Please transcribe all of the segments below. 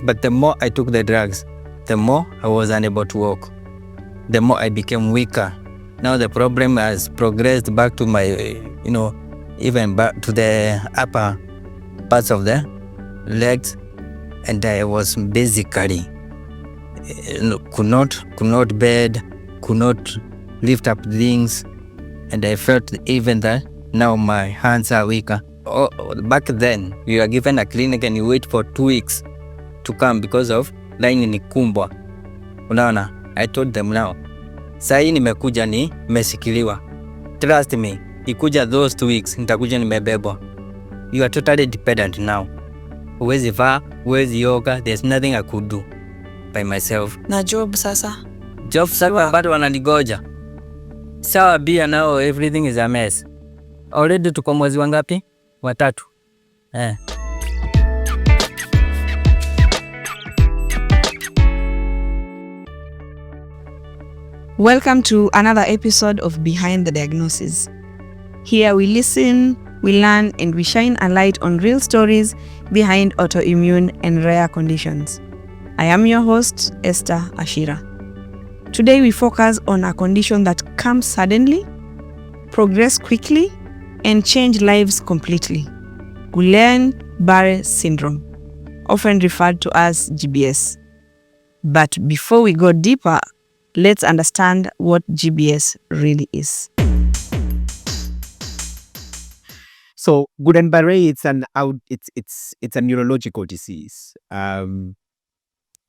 But the more I took the drugs, the more I was unable to walk. The more I became weaker. Now the problem has progressed back to my, even back to the upper parts of the legs, and I was basically could not bed, could not lift up things, and I felt even that now my hands are weaker. Back then, you are given a clinic and you wait for 2 weeks to come because of line ni kumbwa. Unaona, I told them now, sahi nimekuja nimesikiliwa. Trust me, ikuja those 2 weeks, nitakuja nimebebwa. You are totally dependent now. Huwezi vaa, huwezi yoga, there's nothing I could do by myself. Na job sasa? Job sasa bado wananigoja. Sawa bia now everything is a mess. Already tuko mwezi wangapi? Wa 3. Welcome to another episode of Behind the Diagnosis. Here we listen, we learn, and we shine a light on real stories behind autoimmune and rare conditions. I am your host, Esther Ashira. Today we focus on a condition that comes suddenly, progress quickly, and change lives completely. Guillain-Barré Syndrome, often referred to as GBS. But before we go deeper, let's understand what GBS really is. So Guillain-Barré, it's a neurological disease.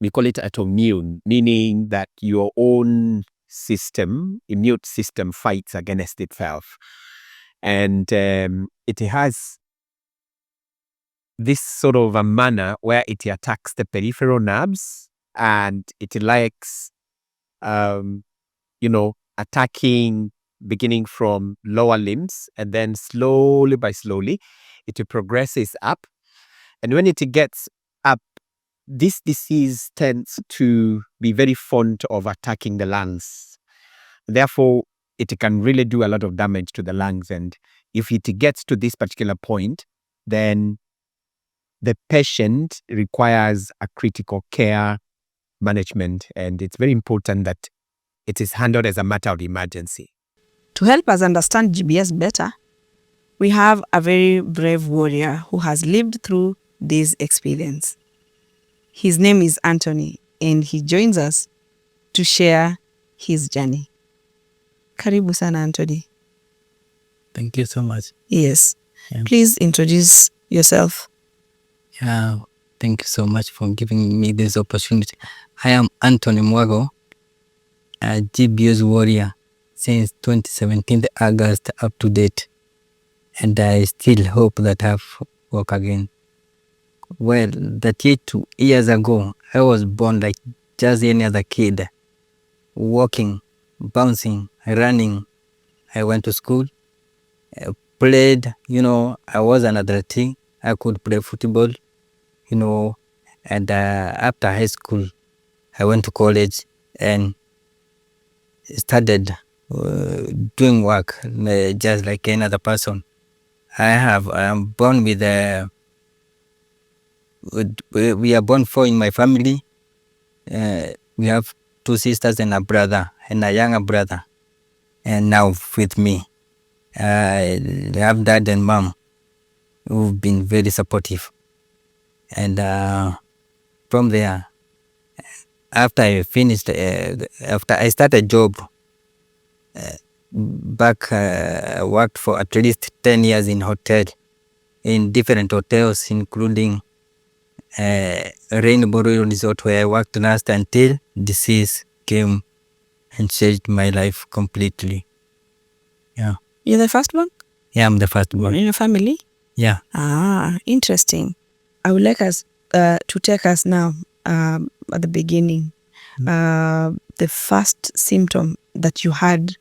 We call it autoimmune, meaning that your own immune system fights against itself. And it has this sort of a manner where it attacks the peripheral nerves, and it likes, attacking beginning from lower limbs, and then slowly it progresses up. And when it gets up, this disease tends to be very fond of attacking the lungs. Therefore, it can really do a lot of damage to the lungs. And if it gets to this particular point, then the patient requires a critical care management. And it's very important that it is handled as a matter of emergency. To help us understand GBS better, we have a very brave warrior who has lived through this experience. His name is Antony, and he joins us to share his journey. Karibu sana, Antony. Thank you so much. Yes. Yeah. Please introduce yourself. Yeah, thank you so much for giving me this opportunity. I am Antony Mwago, a GBS warrior since 2017 August up to date, and I still hope that I've walk again. Well, 32 years ago, I was born like just any other kid, walking, bouncing, running. I went to school, played, I was an athlete. I could play football, and after high school, I went to college and started doing work just like any other person. I'm born with we are born 4 in my family. We have 2 sisters and a brother, and a younger brother. And now with me, I have dad and mom who've been very supportive. And from there, after I finished, after I started job, I worked for at least 10 years in different hotels, including Rainbow Resort, where I worked last until disease came and changed my life completely. Yeah. You're the first one? Yeah, I'm the first one. In your family? Yeah. Ah, interesting. I would like us to take us now at the beginning. The first symptom that you had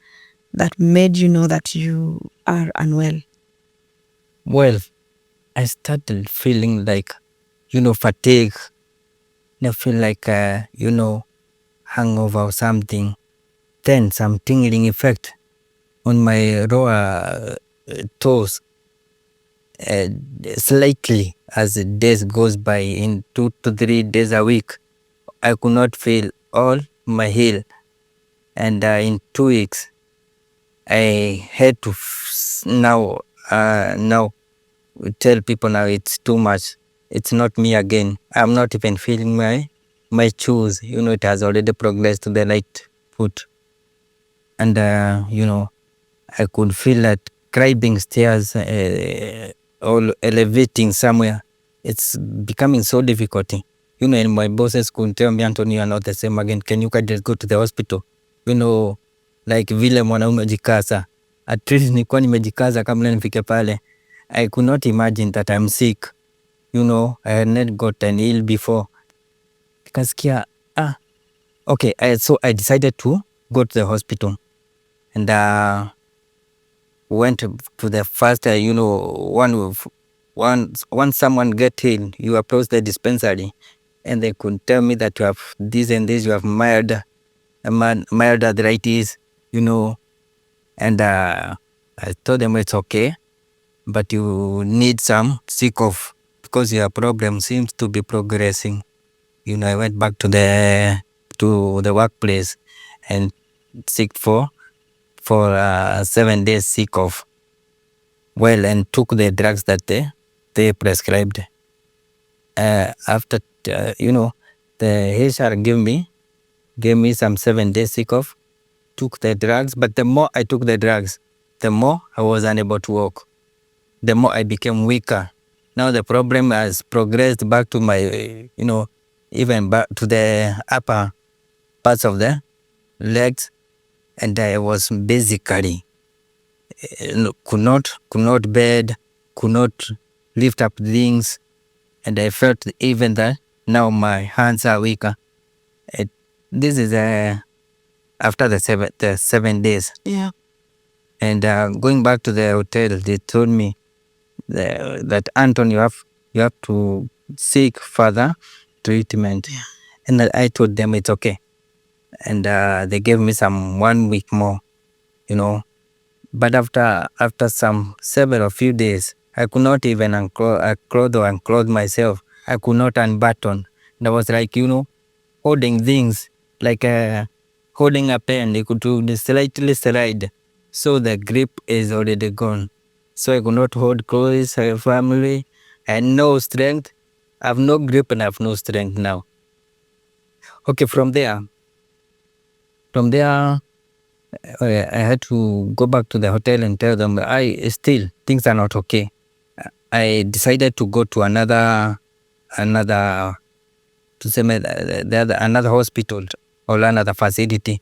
that made you know that you are unwell. Well, I started feeling like, fatigue. I feel like, hangover or something. Then some tingling effect on my lower toes. Slightly. as the days goes by, in 2 to 3 days a week, I could not feel all my heel. And in 2 weeks, I had to now tell people now it's too much. It's not me again. I'm not even feeling my shoes. It has already progressed to the right foot. And I could feel that climbing stairs or elevating somewhere, it's becoming so difficult. And my bosses could tell me, Antony, you are not the same again. Can you just go to the hospital? Like vile mwanaume umejikaza. At least nilikuwa nimejikaza kabla nifike pale. I could not imagine that I'm sick. I had not gotten ill before. Nikasikia, okay. So I decided to go to the hospital. And went to the first, once someone get ill, you approach the dispensary and they could tell me that you have this and this, you have mild arthritis, and I told them it's okay, but you need some sick off because your problem seems to be progressing. I went back to the workplace and sick for 7 days sick off. Well, and took the drugs that they prescribed. After the HR gave me some 7 days sick off, took the drugs, but the more I took the drugs, the more I was unable to walk. The more I became weaker. Now the problem has progressed back to my, even back to the upper parts of the legs, and I was basically could not bed, could not lift up things, and I felt even that now my hands are weaker. This is after the 7 days. Yeah. And going back to the hotel, they told me that Antony, you have to seek further treatment. Yeah. And I told them it's okay. And they gave me some 1 week more, But after several few days, I could not even unclothe myself. I could not unbutton. And I was like, holding things, like holding a pen. You could do the slightly slide. So the grip is already gone. So I could not hold clothes, family, and no strength. I have no grip and I have no strength now. Okay, from there, I had to go back to the hotel and tell them things are not okay. I decided to go to another hospital or another facility.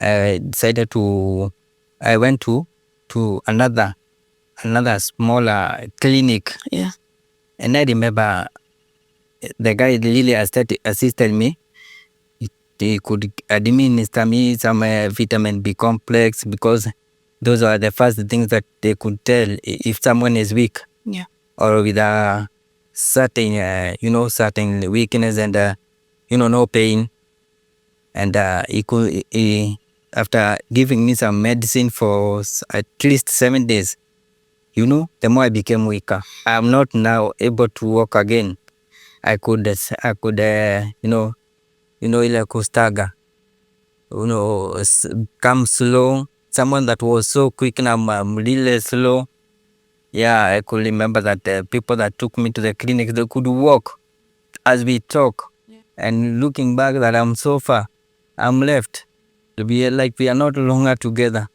I went to another smaller clinic. Yeah. And I remember the guy really assisted me. He could administer me some vitamin B complex, because those are the first things that they could tell if someone is weak. Yeah. Or with a certain, certain weakness and, no pain. And after giving me some medicine for at least 7 days, the more I became weaker. I'm not now able to walk again. I could ile kustaga, come slow. Someone that was so quick, now I'm really slow. Yeah, I could remember that the people that took me to the clinic, they could walk as we talk. Yeah. And looking back that I'm so far, I'm left. We are not longer together.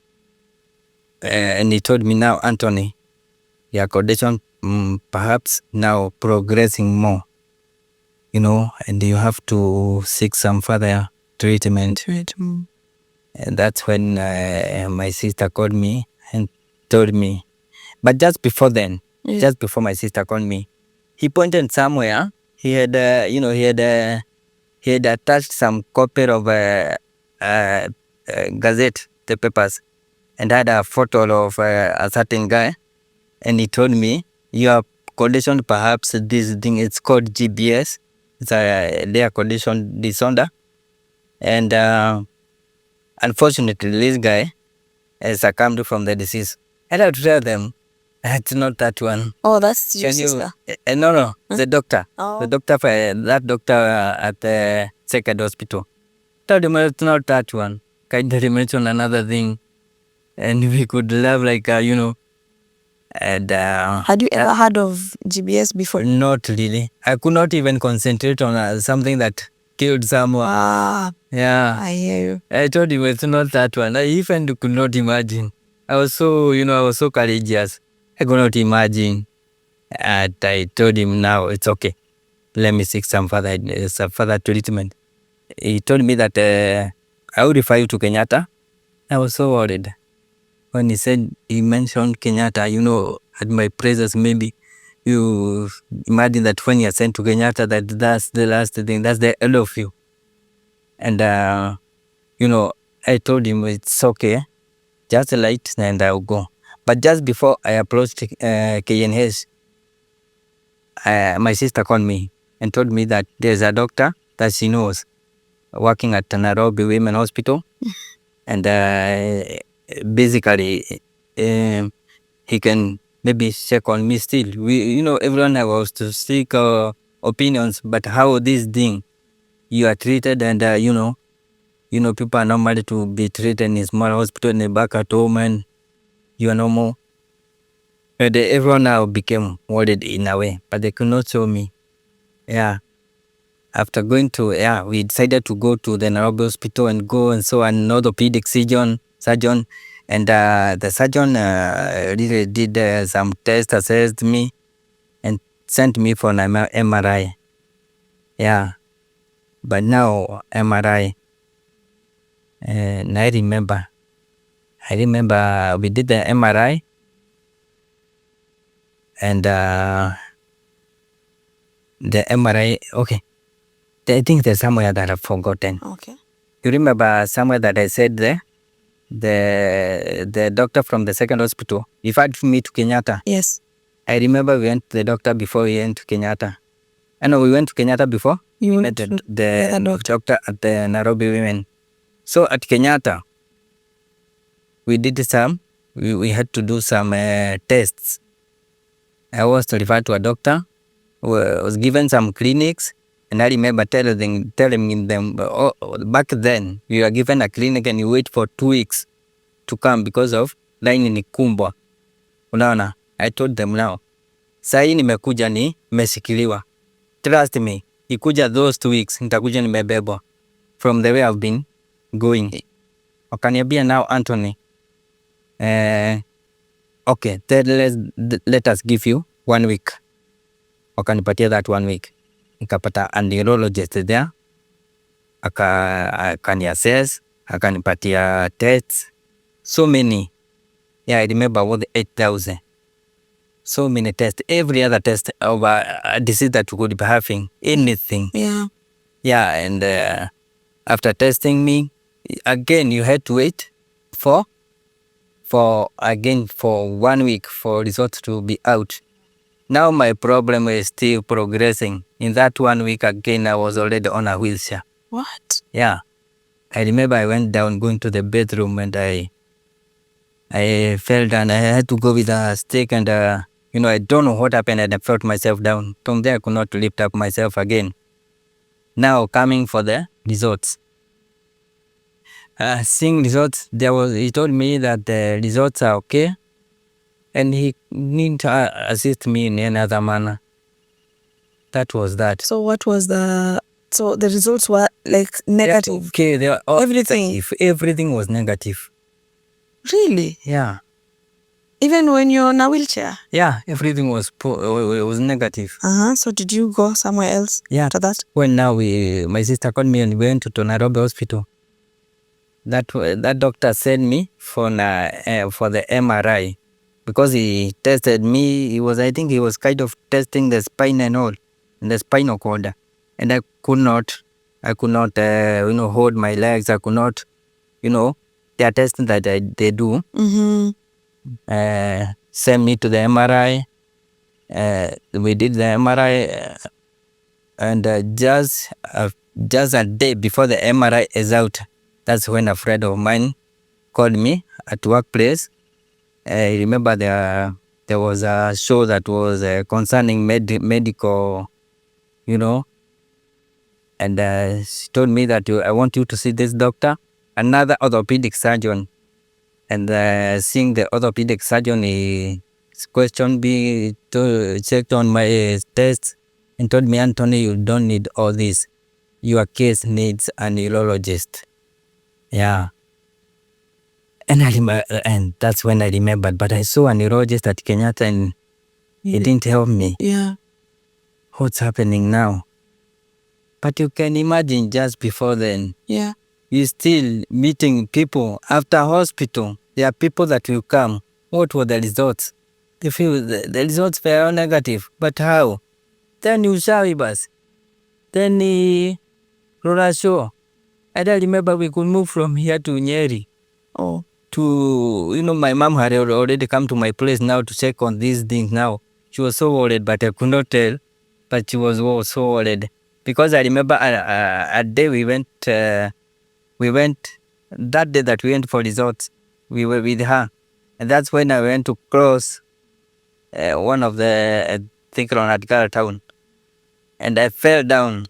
And he told me, now, Antony, your condition perhaps now progressing more, and you have to seek some further treatment. And that's when my sister called me and told me. But just before then, just before my sister called me, he pointed somewhere. He had, he had attached some copy of Gazette, the papers, and had a photo of a certain guy. And he told me, your condition, perhaps this thing, it's called GBS. It's a rare condition disorder. And unfortunately, this guy has succumbed from the disease. And I would tell them, It's not that one. Oh, that's your Can you? sister. No, the doctor. Oh. The doctor, that doctor at the second hospital. Told him it's not that one. Kind of mentioned another thing, and we could laugh like And Had you ever heard of GBS before? not really. I could not even concentrate on something that killed someone. Ah, Yeah, I hear you. I told him it's not that one. I even could not imagine. I was so courageous. I could not imagine. And I told him, now it's okay. Let me seek some further treatment. He told me that I will refer you to Kenyatta. I was so worried. When he mentioned Kenyatta, at my presence, maybe you imagine that when you're sent to Kenyatta, that's the last thing, that's the end of you. And, I told him it's okay, just light and I'll go. But just before I approached KNH, my sister called me and told me that there's a doctor that she knows working at Nairobi Women Hospital. And basically, he can maybe check on me still. Everyone was to seek opinions, but how this thing you are treated, and people are normally to be treated in a small hospital and back at home, and you are normal. And everyone now became worried in a way, but they could not show me. Yeah. After going to, we decided to go to the Nairobi hospital and go and saw an orthopedic surgeon, and the surgeon really did some tests, assessed me, and sent me for an MRI. Yeah, but now MRI, and I remember we did the MRI, and the MRI, okay. I think there's somewhere that I've forgotten. Okay. You remember somewhere that I said there? The doctor from the second hospital referred me to Kenyatta. Yes. I remember we went to the doctor before we went to Kenyatta. I know we went to Kenyatta before. You met went to the doctor at the Nairobi Women. So at Kenyatta, we did we had to do some tests. I was referred to a doctor, was given some clinics, and I remember telling them, back then, we were given a clinic and you wait for 2 weeks to come because of line ni kumbwa. Unaona, I told them now, sahi nimekuja nimeshikiliwa. Trust me, ikuja those 2 weeks, nitakuja nimebebwa from the way I've been going. Wakaniambia now, Antony, okay, then let us give you 1 week. Wakanipatia that 1 week. Nikapata a neurologist there, akani-assess, akanipatia tests, so many. Yeah, I remember what the 8,000. So many tests, every other test of a disease that we could be having, anything. Yeah. Yeah, and after testing me, again, you had to wait for 1 week for results to be out. Now my problem is still progressing. In that 1 week again, I was already on a wheelchair. What? Yeah. I remember I went down, going to the bedroom, and I fell down. I had to go with a stick, and I don't know what happened, and I felt myself down. From there, I could not lift up myself again. Now coming for the results. Seeing results, he told me that the results are okay, and he need to assist me in another manner. That was that. So what was the results were like negative? Yeah, okay, they were all Everything? negative. Everything was negative. Really? Yeah. Even when you're in a wheelchair? Yeah, everything was negative. So did you go somewhere else after that? When now my sister called me and we went to Nairobi hospital. That doctor sent me for the MRI because he tested me. I think he was kind of testing the spine and all, and the spinal cord, and I could not hold my legs. I could not, their testing that they do. Sent me to the MRI. We did the MRI, and just a day before the MRI is out, that's when a friend of mine called me at workplace. I remember there was a show that was concerning medical, and she told me that I want you to see this doctor, another orthopedic surgeon. And seeing the orthopedic surgeon, he questioned me, checked on my tests, and told me, Antony, you don't need all this. Your case needs a neurologist. Yeah. And that's when I remembered. But I saw a neurologist at Kenyatta, and he didn't help me. Yeah. What's happening now? But you can imagine just before then. Yeah. You're still meeting people after hospital. There are people that will come. What were the results? They feel the results were negative. But how? Then you Ushabibas. Then Rorasho. And I remember we could move from here to Nyeri. Oh. To, my mom had already come to my place now to check on these things now. She was so worried, but I could not tell. But she was so worried. Because I remember a day we went, that day that we went for results, we were with her. And that's when I went to cross one of the, Adkara town. And I fell down.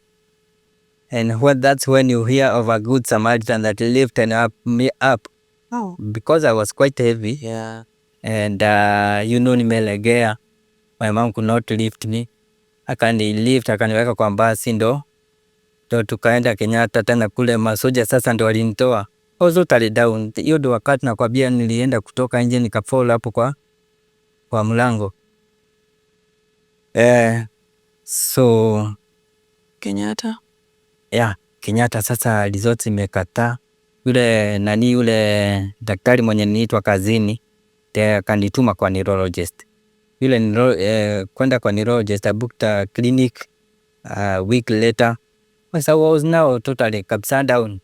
And that's when you hear of a good Samaritan that lifted me up. Oh. Because I was quite heavy. Yeah. And, nimelegea. My mom could not lift me. Akaniweka kwa basi ndo tukaenda Kenyatta tena kule masoja sasa ndo walinitoa. I was totally down. Hiyo ndo wakati nakwambia nilienda kutoka nje nikafall hapo kwa mlango. So Kenyatta. Yeah, Kenyatta sasa results imekataa. Yule daktari mwenye niitwa kazini kanituma kwa neurologist. Kwenda kwa neurologist, I booked a clinic a week later. So I was now totally kabisa down.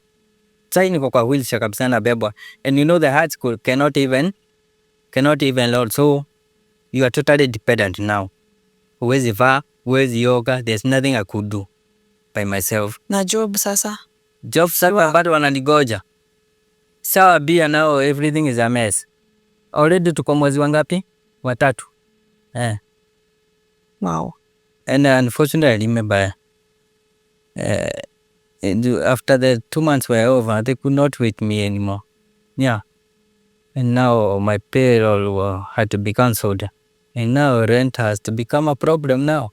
Sasa niko kwa wheelchair kabisa na bebwa. And the heart school cannot even load. So you are totally dependent now. Huwezi vaa, huwezi yoga, there's nothing I could do by myself. Na job sasa? Job sasa bado wananigoja. Sawa bia now everything is a mess. Already tuko mwezi wangapi? Watatu. Wow. And unfortunately I remember after the 2 months were over, they could not wait me anymore. Yeah. And now my payroll had to be cancelled. And now rent has to become a problem now.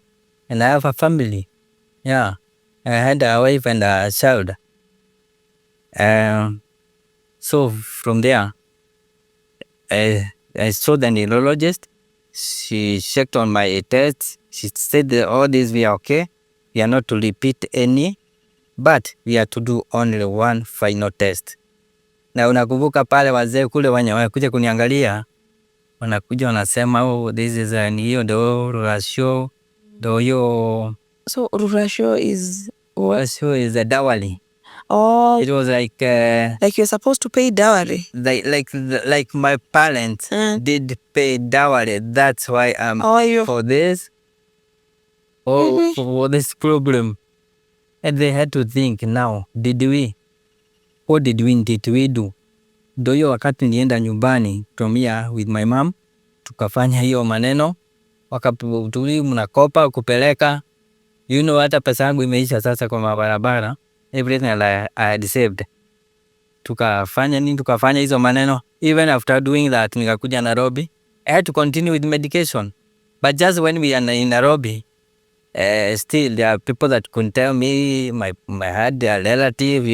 And I have a family. Yeah. I had a wife and a child. So from there, I saw the neurologist. She checked on my tests. She said that all these were okay. We are not to repeat any, but we are to do only one final test. Na unakumbuka pale wazee kule wanakuja kuniangalia, wanakuja wanasema, oh, this is hiyo ndo ratio, ndo hiyo. So ratio is what? Ratio is a dowry. Oh. It was like you're supposed to pay dowry. Like my parents did pay dowry. That's why I'm for this. For this problem. And they had to think now, what did we do? Ndo hiyo wakati nienda nyumbani from here with my mom, tukafanya hiyo maneno, wakatuli mnakopa kupeleka, hata pesa yangu imeisha sasa kwa mabarabara, everything I had saved. Tukafanya hizo maneno. Even after doing that, nikakuja Nairobi. I had to continue with medication. But just when we are in Nairobi, still there are people that could tell me, my had a relative,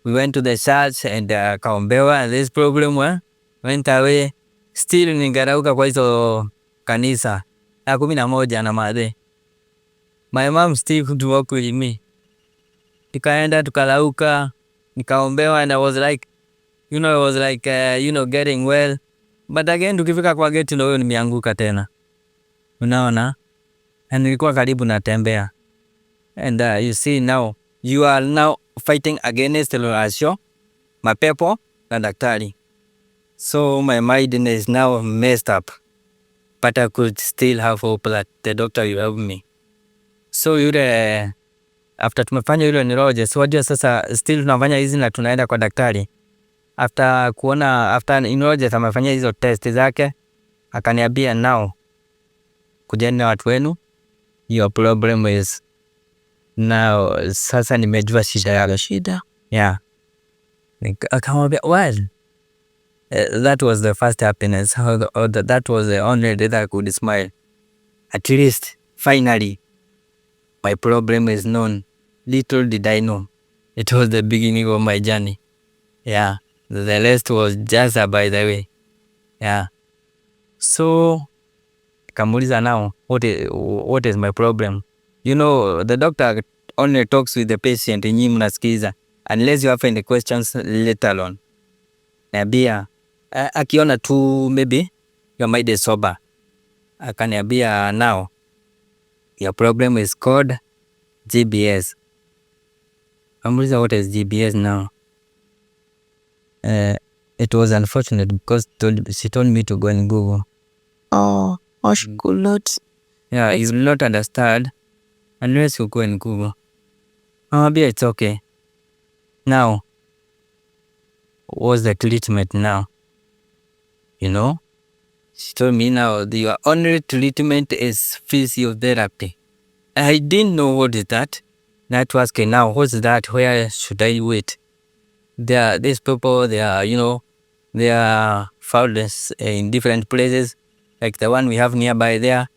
we went to the church and kaombewa, and this problem went away. Still ningarauka kwa hizo kanisa 11 na madhe. My mom still could work with me. Tukaenda tukalauka, nikaombewa, and I was like, getting well. But again, tukifika kwa gate ndio nimeanguka tena. Unaona? And nilikuwa karibu natembea. And you see now, you are now fighting against ratio, mapepo na daktari. So my mind is now messed up. But I could still have hope that the doctor will help me. So after tumefanya yule neurologist, wajua sasa still tunafanya hizi na tunaenda kwa daktari. After neurologist amefanya hizo test zake, Akaniambia now kujeni na watu wenu, your problem is now. Sasa nimejua shida yako. Yeah. Akamwambia well, that was the first happiness. That was the only day that I could smile. At least finally my problem is known. Little did I know it was the beginning of my journey. Yeah, the rest was just by the way. Yeah. So kamuliza now, what is my problem? You know, the doctor only talks with the patient, nyinyi mnasikiza unless you have any questions later on. Niambia akiona tu maybe your mind is sober. Akaniambia now your problem is called GBS. Kamuliza what is GBS now? It was unfortunate because she told me to go and Google. Oh, she could not. Yeah, you will not understand unless you go and Google. Maybe it's okay. Now, what's the treatment now? You know? She told me now your only treatment is physiotherapy. I didn't know what is that. That was okay. Now, what's that? Where should I wait? These people, they are, you know, they are found in different places. Like the one we have nearby there.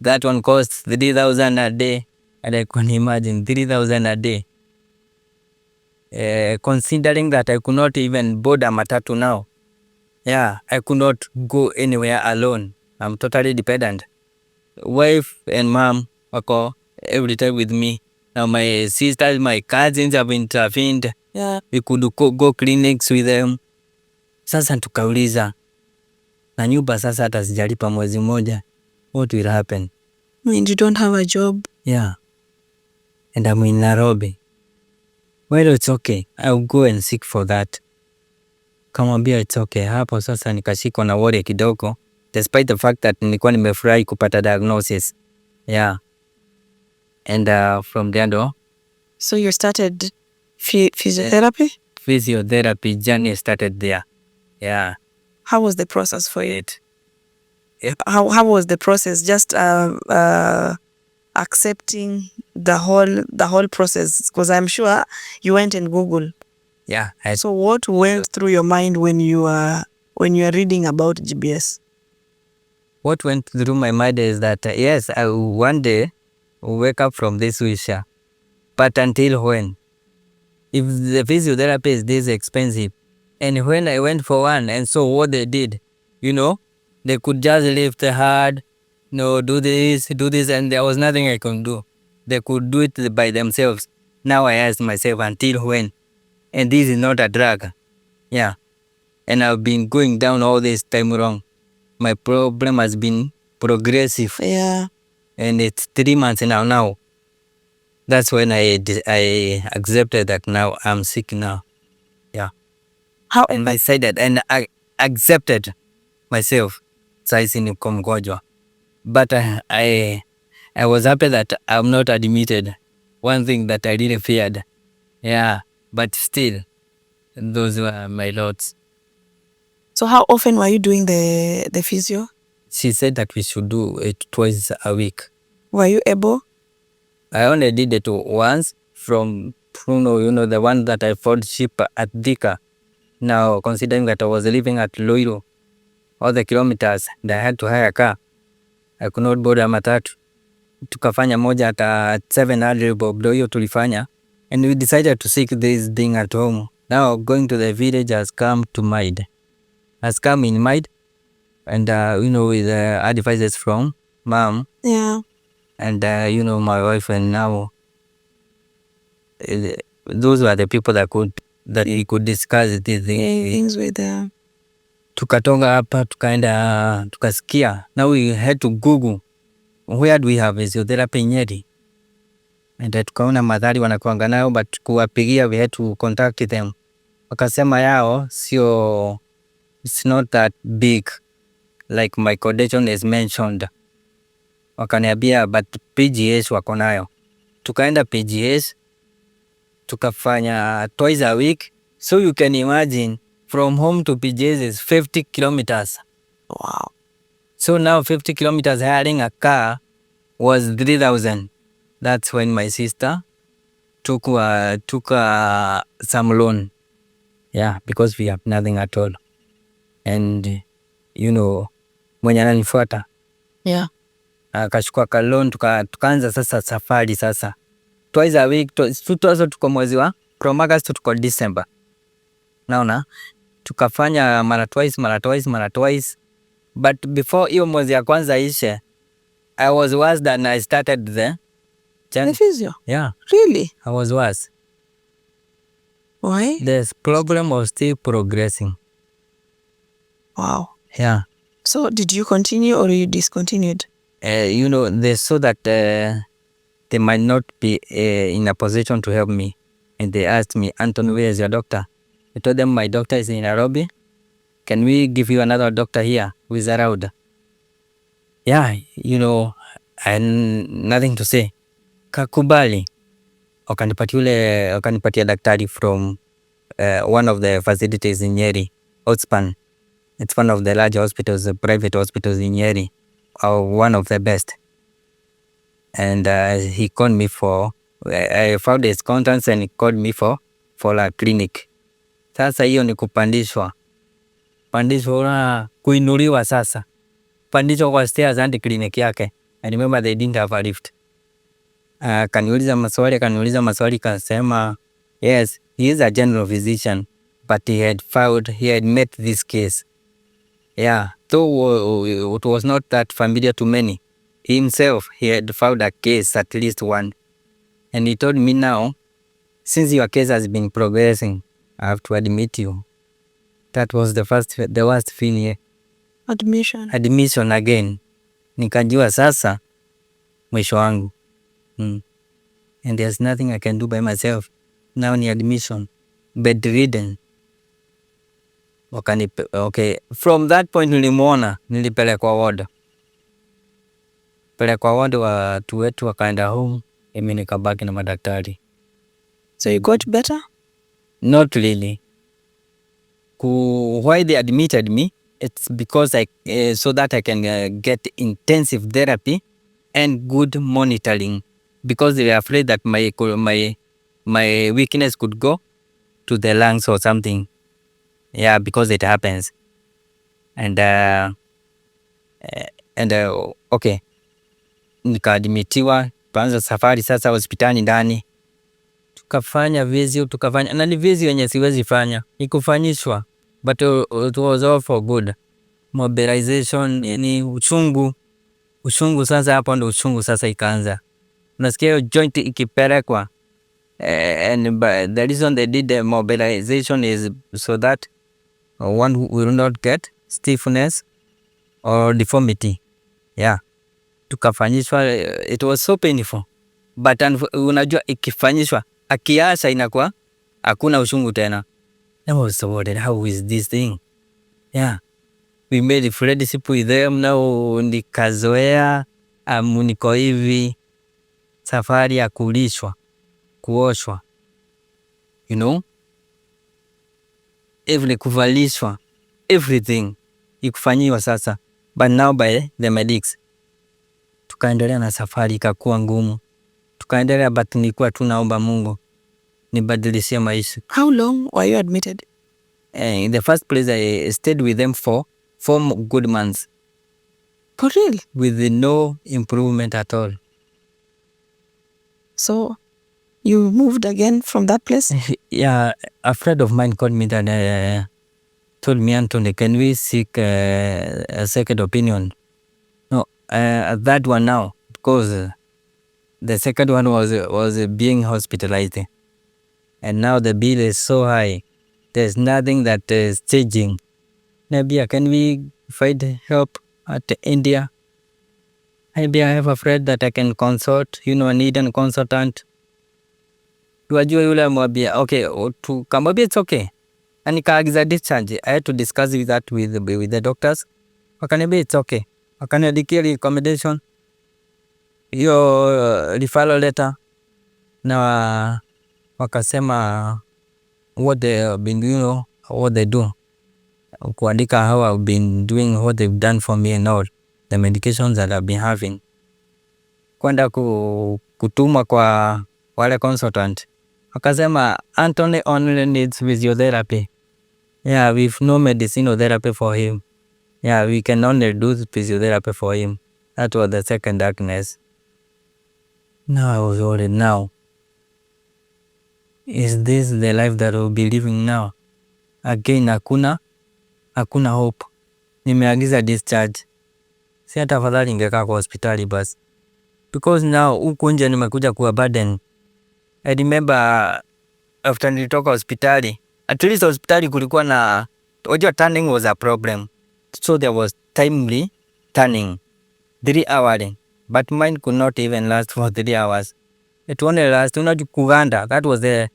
That one costs 3,000 a day. And I can imagine 3,000 a day. Considering that I could not even board a matatu now. Yeah, I could not go anywhere alone. I'm totally dependent. Wife and mom wako every time with me. Now my sisters, my cousins have intervened. Yeah, we could go clinics with them. Sasa tukauliza, na nyumba sasa hata sijalipa mwezi mmoja. What will happen? I mean, you don't have a job. Yeah. And I'm in Nairobi. Well, it's okay. I'll go and seek for that. Kamwambia it's okay. Hapo sasa nikashikwa na worry kidogo. Despite the fact that nilikuwa nimefurahi kupata diagnosis. Yeah. And from there on. So you started physiotherapy? Physiotherapy journey started there. Yeah. How was the process for it? How was the process? Just accepting the whole process, because I'm sure you went and Google. Yeah. So what went through your mind when you are reading about GBS? What went through my mind is that yes, I one day will wake up from this wish. But until when? If the physiotherapy is this expensive, and when I went for one and saw what they did, you know, they could just lift the heart, you know, do this, and there was nothing I could do. They could do it by themselves. Now I ask myself, until when? And this is not a drug. Yeah. And I've been going down all this time wrong. My problem has been progressive. Yeah. And it's 3 months now. That's when I accepted that now I'm sick now. Yeah. How? And I said that, and I accepted myself. Saisi niko mgonjwa. But I was happy that I'm not admitted. One thing that I really feared. Yeah. But still, those were my thoughts. So how often were you doing the physio? She said that we should do it twice a week. Were you able? I only did it once from Pruno, you know, the one that I found cheap at Thika. Now, considering that I was living at Loiro, all the kilometers, and I had to hire a car. I could not board a matatu. Tukafanya moja at 700 bob, hiyo tulifanya. And we decided to seek this thing at home. Now, going to the village has come to mind. Has come in mind. And, you know, with advices from mom. Yeah. And, you know, my wife, and now those were the people that we could discuss these things with them. Tukatonga hapa, tukaenda, tukasikia. Now we had to Google, where do we have physiotherapy Nyeri? And tukaona madhari wanakuanga nayo, but kuwapigia, we had to contact them. Wakasema yao, sio, it's not that big, like my condition is mentioned. Wakaniambia, but PGS wako nayo. Tukaenda PGS, tukafanya twice a week. So you can imagine, from home to PGS is 50 kilometers. Wow. So now 50 kilometers hiring a car was 3,000. That's when my sister took some loan. Yeah, because we have nothing at all. And mwenye ananifuata Yeah. akachukua ka loan, tukaanza sasa safari sasa. Twice a week, tuko mwezi wa from August tuko December. Naona tukafanya mara twice. But before hiyo mwezi ya kwanza ishe, I was worse than I started the physio? Yeah. Really? I was worse. Why? The problem was still progressing. Wow. Yeah. So did you continue or you discontinued? They saw that they might not be in a position to help me. And they asked me, Antony, where is your doctor? I told them my doctor is in Nairobi. Can we give you another doctor here who is around? Yeah, and nothing to say. Kakubali. Wakanipatia daktari from one of the facilities in Nyeri, Outspan. It's one of the large hospitals, private hospitals in Nyeri, one of the best. And he called me I found his contacts and he called me for a clinic. Sasa hiyo ni kupandishwa kuinuliwa sasa. Pandishwa kwa stairs hadi clinic yake. I remember they didn't have a lift. Kaniuliza maswali kasema, yes, he is a general physician, but he had met this case. Yeah, though it was not that familiar to many. Himself, he had found a case, at least one. And he told me now, since your case has been progressing, I have to admit you. That was the worst thing here. Admission again. Nikajua sasa, mwisho wangu. And there's nothing I can do by myself. Now ni admission. Bedridden. Okay. From that point nilipelekwa ward. Watu wetu wakaenda home. Mimi nikabaki na madaktari. So you got better? Not really. Why they admitted me, it's because so that I can get intensive therapy and good monitoring, because they were afraid that my weakness could go to the lungs or something. Yeah, because it happens. And okay, nikaadmitiwa, tuanza safari sasa hospitali ndani. Tukafanya na ni vizi wenye siwezi fanya, nikufanyishwa, but it was all for good. Mobilization, ni uchungu sasa, hapo ndo uchungu sasa ikaanza. Unasikia hiyo joint ikipelekwa, and the reason they did the mobilization is so that one will not get stiffness or deformity. Yeah, tukafanyishwa, it was so painful, but unajua ikifanyishwa akiasha inakuwa hakuna uchungu tena. I was so worried, how is this thing? Yeah, we made friendship with them. Now nikazoea, niko hivi, safari ya kulishwa, kuoshwa, kuvalishwa, everything ikufanyiwa sasa, but now by the medics. Tukaendelea na safari, ikakuwa ngumu, tukaendelea, but nilikuwa tunaomba Mungu nibadilishie maisha. How long were you admitted? In the first place, I stayed with them for 4 good months. For real? With no improvement at all. So you moved again from that place? Yeah, a friend of mine called me that told me, Antony, can we seek a second opinion? No, that one now, because the second one was being hospitalized. And now the bill is so high. There's nothing that is changing. Maybe can we find help at India? Maybe I have a friend that I can consult. I need a consultant. Tuwajua yule mwambia, okay, tukamwambia it's okay. And nikaagiza discharge. I had to discuss that with the doctors. Wakaniambia it's okay. Wakaniandikia recommendation, hiyo referral letter, na wakasema what they have been doing, what they do. Kuandika how I've been doing, what they've done for me and all. the medications that I've been having. Kwenda kutumwa kwa wale consultant, wakasema Antony only needs physiotherapy. Yeah, we've no medicinal therapy for him. Yeah, we can only do physiotherapy for him. That was the second darkness. Now I was worried. Now, is this the life that we'll be living now? Again, hakuna hope. Nimeagiza discharge. Si hata afadhali ingekaa kwa hospitali basi. Because now huku nje nimekuja kuwa burden. I remember after nilitoka hospitali, at least hospitali kulikuwa na, wajua turning was a problem. So there was timely turning, 3 hours. But mine could not even last for 3 hours. It only last, kuganda, that was the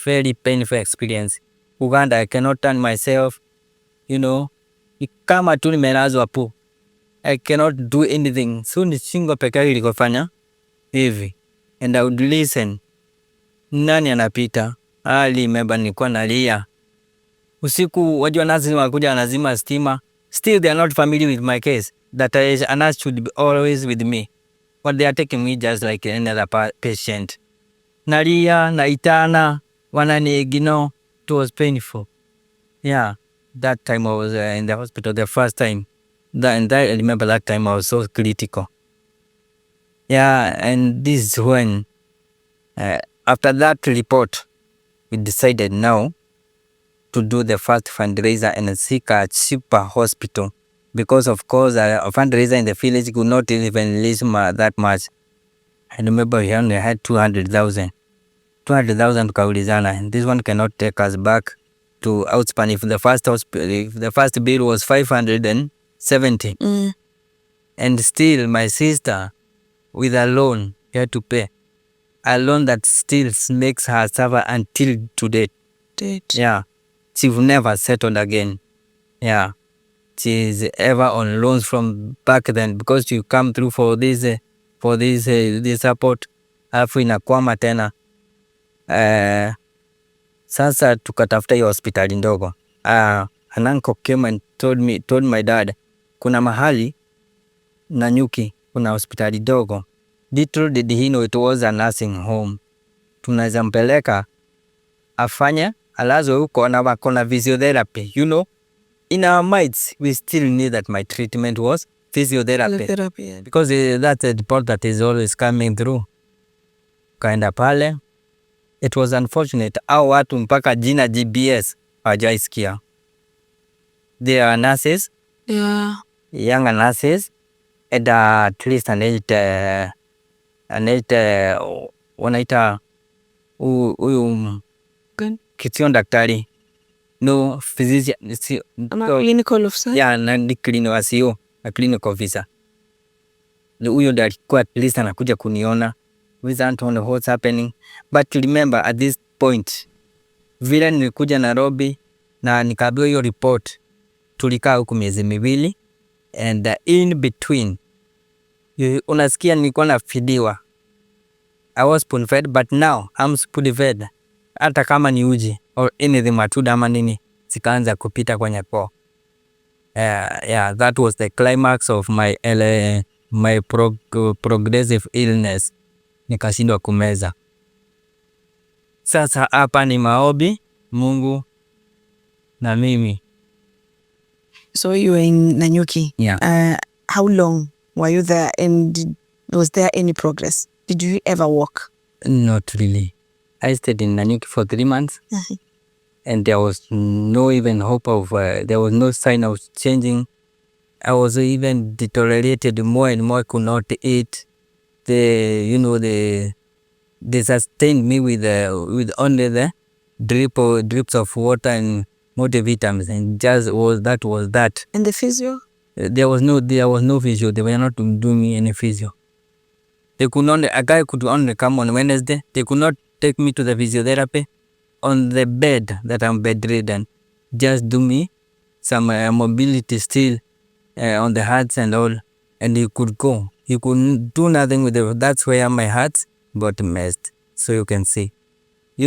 very painful experience. Kuganda, I cannot turn myself, kama tu nimelazwa pu. I cannot do anything. So ni shingo peke yake ilikofanya hivi. And I would listen. Nani anapita? Remember nilikuwa nalia. Usiku wajua nasi wakuja wanazima stima. Still they are not familiar with my case. That a nurse should be always with me. But they are taking me just like another patient. Nalia, naitana, wananiignore. It was painful. Yeah, that time I was in the hospital the first time. And I remember that time I was so critical. Yeah, and this is when, after that report, we decided now to do the first fundraiser and seek a cheaper hospital. Because of course, a fundraiser in the village could not even release that much. I remember we only had 200,000. 200,000 kaulizana, and this one cannot take us back to outspan. If the first bill was 570, and still my sister with a loan had to pay, a loan that still makes her suffer until today. Yeah, she will never settled again. Yeah, she is ever on loans from back then, because you come through for this support, alafu inakwama tena. Sasa tukatafuta hiyo hospitali ndogo. An uncle came and told my dad, kuna mahali Nanyuki kuna hospitali ndogo. Little did he know it was a nursing home. Tunaweza mpeleka afanye alazwe huko na wako na physiotherapy. In our minds we still knew that my treatment was physiotherapy. Yeah. Because that's a report that is always coming through. Kaenda pale. It was unfortunate. Au watu mpaka jina GBS hawajaisikia. They are nurses. Yeah. Younger nurses. And at least an wanaita huyu kision daktari. No physician. Clinical officer. Yeah, na clinical a clinical officer. Huyo ndio alikuwa at least anakuja kuniona. We don't know what's happening. But remember at this point, vile nilikuja Nairobi na nikaambiwa hiyo report, tulikaa huku miezi miwili, and in between, unasikia nilikuwa nafidiwa. I was spoon fed, but now I'm spoon fed. Hata kama ni uji or anything, matunda ama nini, zikaanza kupita kwenye koo. Yeah, that was the climax of my progressive illness. Nikashindwa kumeza. Sasa hapa ni maombi, Mungu na mimi. So you were in Nanyuki. Yeah. How long were you there, and was there any progress? Did you ever walk? Not really. I stayed in Nanyuki for 3 months. And there was no even hope of, there was no sign of changing. I was even deteriorated more and more, could not eat. They sustained me with only the drips of water and multivitamins, and just was that. And the physio? There was no physio. They were not doing me any physio. A guy could only come on Wednesday. They could not take me to the physiotherapy on the bed that I'm bedridden. Just do me some mobility still on the hearts and all, and you could go. You could do nothing with it. That's where my heart got messed. So you can see.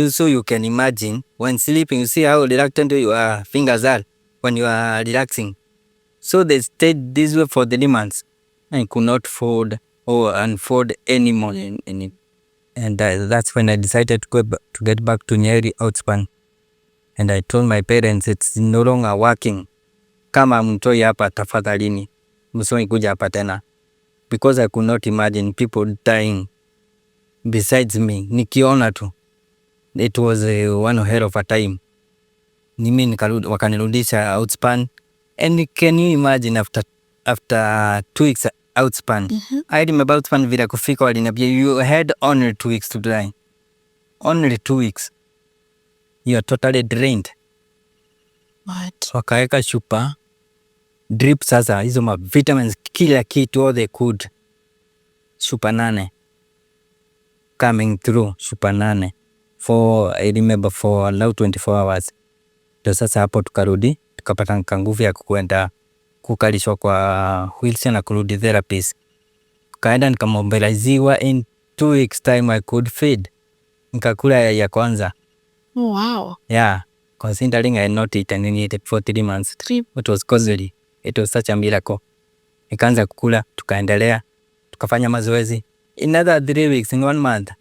So you can imagine when sleeping, you see how reluctant your fingers are when you are relaxing. So they stayed this way for 3 months and could not fold or unfold anymore. And that's when I decided to get back to Nyeri outspan. And I told my parents it's no longer working. Kama mtoi hapa tafadhalini, msoi kuja hapa tena. Because I could not imagine people dying besides me. Nikiona tu. It was one hell of a time. Mimi wakanirudisha outspan. And can you imagine after 2 weeks outspan, I remember outspan vile kufika waliniambia you had only 2 weeks to die. Only 2 weeks. You are totally drained. What? Wakaeka chupa drip sasa hizo ma vitamins kila kitu all they could. Chupa 8 coming through, chupa 8 for I remember for about 24 hours. Ndio sasa hapo tukarudi tukapata nguvu ya kuenda kukalishwa kwa wheelchair na kurudi therapies. Kaenda nikamobiliziwa in 2 weeks time I could feed. Nikakula ya kwanza. Oh, wow. Yeah, considering I had not eaten anything for 3 months. It was costly. It was such a miracle. Nikaanza kukula, tukaendelea, tukafanya mazoezi. In another 3 weeks, in 1 month,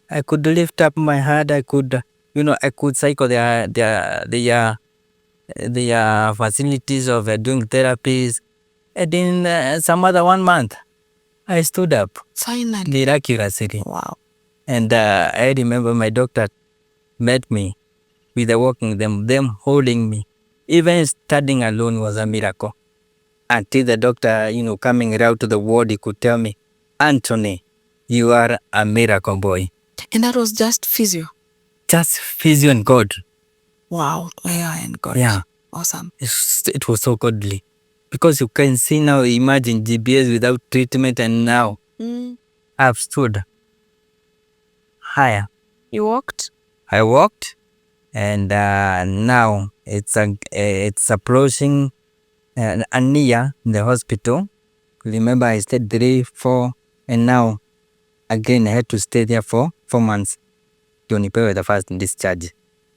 I could lift up my head. I could, I could cycle the facilities of doing therapies. And in some other 1 month, I stood up. Finally. Miraculously. Wow. And I remember my doctor met me with the walking, them holding me. Even standing alone was a miracle. Until the doctor, coming around to the ward, he could tell me, Antony, you are a miracle boy. And that was just physio? Just physio and God. Wow. Yeah, and God. Yeah. Awesome. It was so godly. Because you can see now, imagine GBS without treatment, and now I've stood higher. You walked? I walked, and now it's approaching a year in the hospital. Remember, I stayed 3, 4, and now again I had to stay there for 4 months to nipewe the first discharge.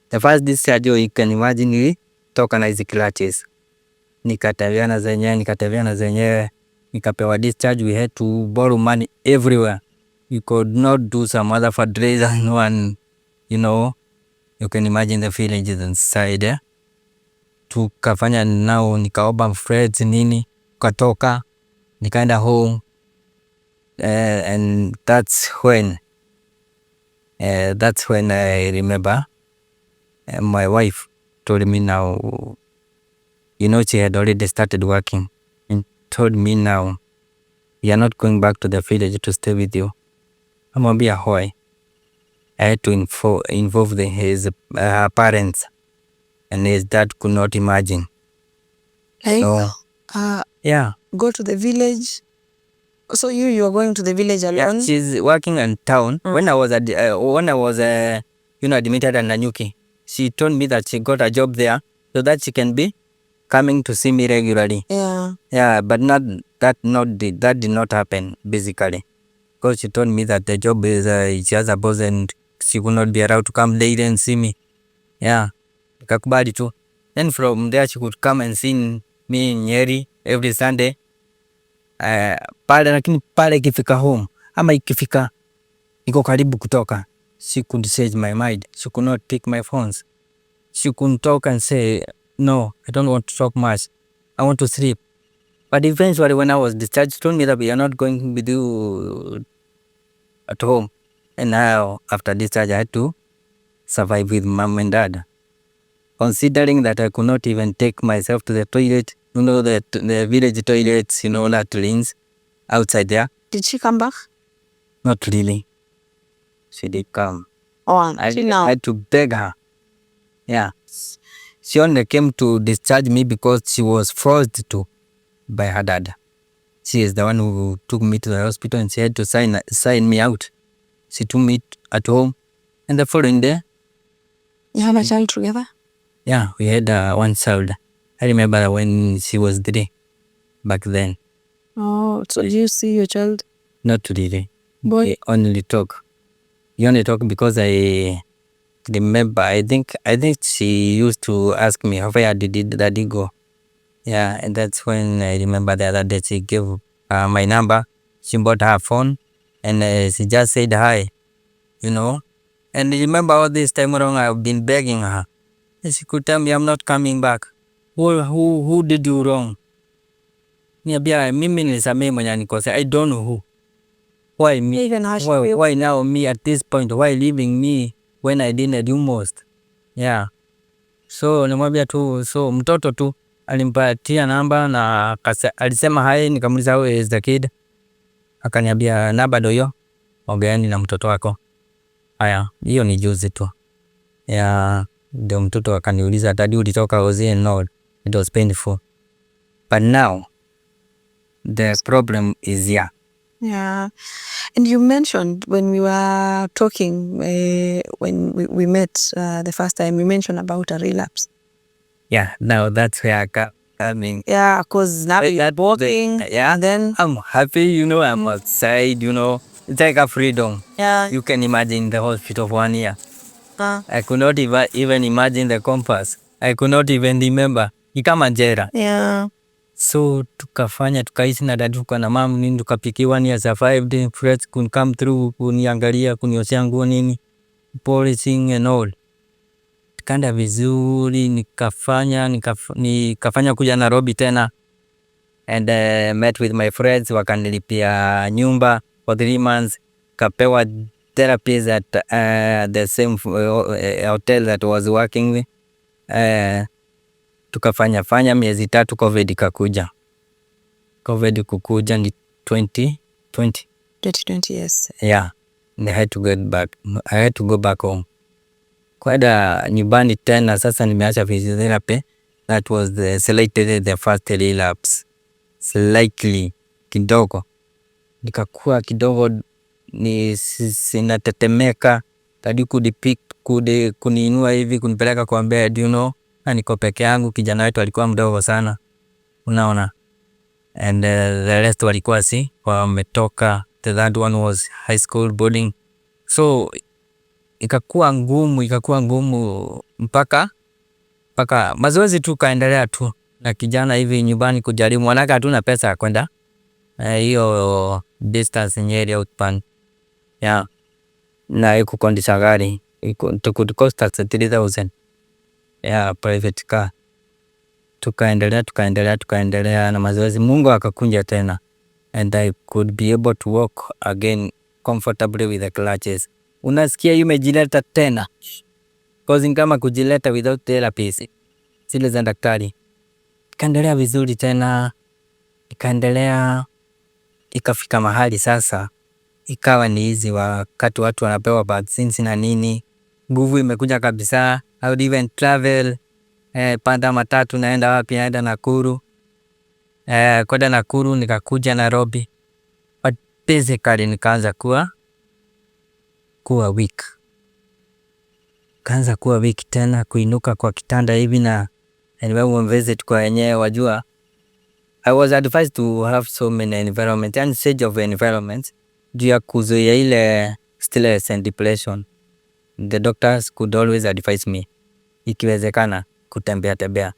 The first discharge, you can imagine, toka na hizi clutches. Nikatembea na zenyewe, nikapewa discharge. We had to borrow money everywhere. You could not do some other fundraiser and you can imagine the villages inside. Tukafanya nao, nikaomba friends nini, katoka, nikaenda home. And that's when I remember my wife told me now, she had already started working, and told me now, you are not going back to the village to stay with you. I'm gonna be a hoy. I had to involve his parents, and his dad could not imagine. Like, yeah. Go to the village. So you are going to the village alone? Yeah, she's working in town. When I was admitted at Nanyuki, she told me that she got a job there so that she can be coming to see me regularly. Yeah. Yeah, but that did not happen basically, because she told me that the job is she has a boss and she will not be allowed to come daily and see me. Yeah, nikakubali tu. Then from there she could come and see me in Nyeri every Sunday. Lakini pale ikifika home ama ikifika iko karibu kutoka, she could change my mind. She could not pick my phones. She could talk and say, no, I don't want to talk much. I want to sleep. But eventually when I was discharged, she told me that we are not going with you at home. And now after discharge, I had to survive with mom and dad. Considering that I could not even take myself to the toilet, the village toilets, latrines outside there. Did she come back? Not really. She did come. Oh, I had to beg her. Yeah. She only came to discharge me because she was forced to by her dad. She is the one who took me to the hospital, and she had to sign me out. She took me at home, and the following day. You have a child together? Yeah, we had one child. I remember when she was 3 back then. Oh, so did you see your child? Not really. Boy? We only talk. You only talk because I remember, I think she used to ask me, where did daddy go? Yeah, and that's when I remember the other day she gave my number. She bought her phone and she just said hi, you know. And remember all this time around I've been begging her. And she could tell me I'm not coming back. Who did you wrong? Niambia mimi nilisamehe mwenye anikosea. I don't know who. Why me? Even how she feels. Why now me at this point? Why leaving me when I didn't do most? Yeah. So nimwambia tu, so mtoto tu alimpatia namba na alisema hi, nikamuuliza who is the kid? Akaniambia namba ndio hiyo. Ongeeni na mtoto wako. Haya, hiyo ni juzi tu. Yeah, ndio mtoto akaniuliza dadi ulitoka Ozie? No, it was painful. But now the problem is here. Yeah. And you mentioned when we were talking, when we met the first time, you mentioned about a relapse. Yeah, now that's where I mean. Yeah, because now you're walking. Yeah, and then I'm happy, I'm outside, It's like a freedom. yeah. You can imagine the hospital for 1 year. I could not even imagine the compass. I could not even remember. Ni kama jera. Yeah. So tukaishi na dadu kwa na mom nini, tukapikiwa ni survived. Friends could come through kuniangalia, kunioshea nguo nini, polishing and all. Kanda vizuri, nikafanya kuja Nairobi tena and met with my friends, wakanilipia nyumba for 3 months, kapewa therapies at the same hotel that was working with. Tukafanya miezi 3, COVID ikakuja. COVID kukuja ni 2020. Yes. Yeah, and I had to go back home. Kwenda nyumbani tena, sasa nimeacha physiotherapy. That was the first relapse. Slightly kidogo. Nikakuwa kidogo sinatetemeka. Tadi kuniinua hivi, kunipeleka kwa bed, na niko peke yangu, kijana wetu alikuwa mdogo sana. Unaona? And the rest walikuwa wametoka. The third one was high school boarding. So ikakuwa ngumu mpaka mazoezi tu kaendelea tu na kijana hivi nyumbani kujaribu, manaka hatuna pesa ya kwenda hiyo distance Nyeri outbound. Yeah, na ikukondisha gari could cost us 3,000. Yeah, private car. Tukaendelea na mazoezi. Mungu akakunja tena and I could be able to walk again comfortably with the clutches. Unasikia umejileta tena, cause kama kujileta without therapies zile za daktari. Kaendelea vizuri tena, ikafika mahali sasa ikawa ni hizi wakati watu wanapewa vaccines na nini, nguvu imekuja kabisa. I would even travel, panda matatu naenda wapi, naenda Nakuru, kwenda Nakuru nikakuja Nairobi, but basically nikaanza kuwa weak. Kaanza kuwa weak tena, kuinuka kwa kitanda hivi na anyway visit kwa yenyewe, wajua I was advised to have so many environment and stage of environment juu ya kuzuia ile stress and depression. The doctors could always advise me ikiwezekana kutembea.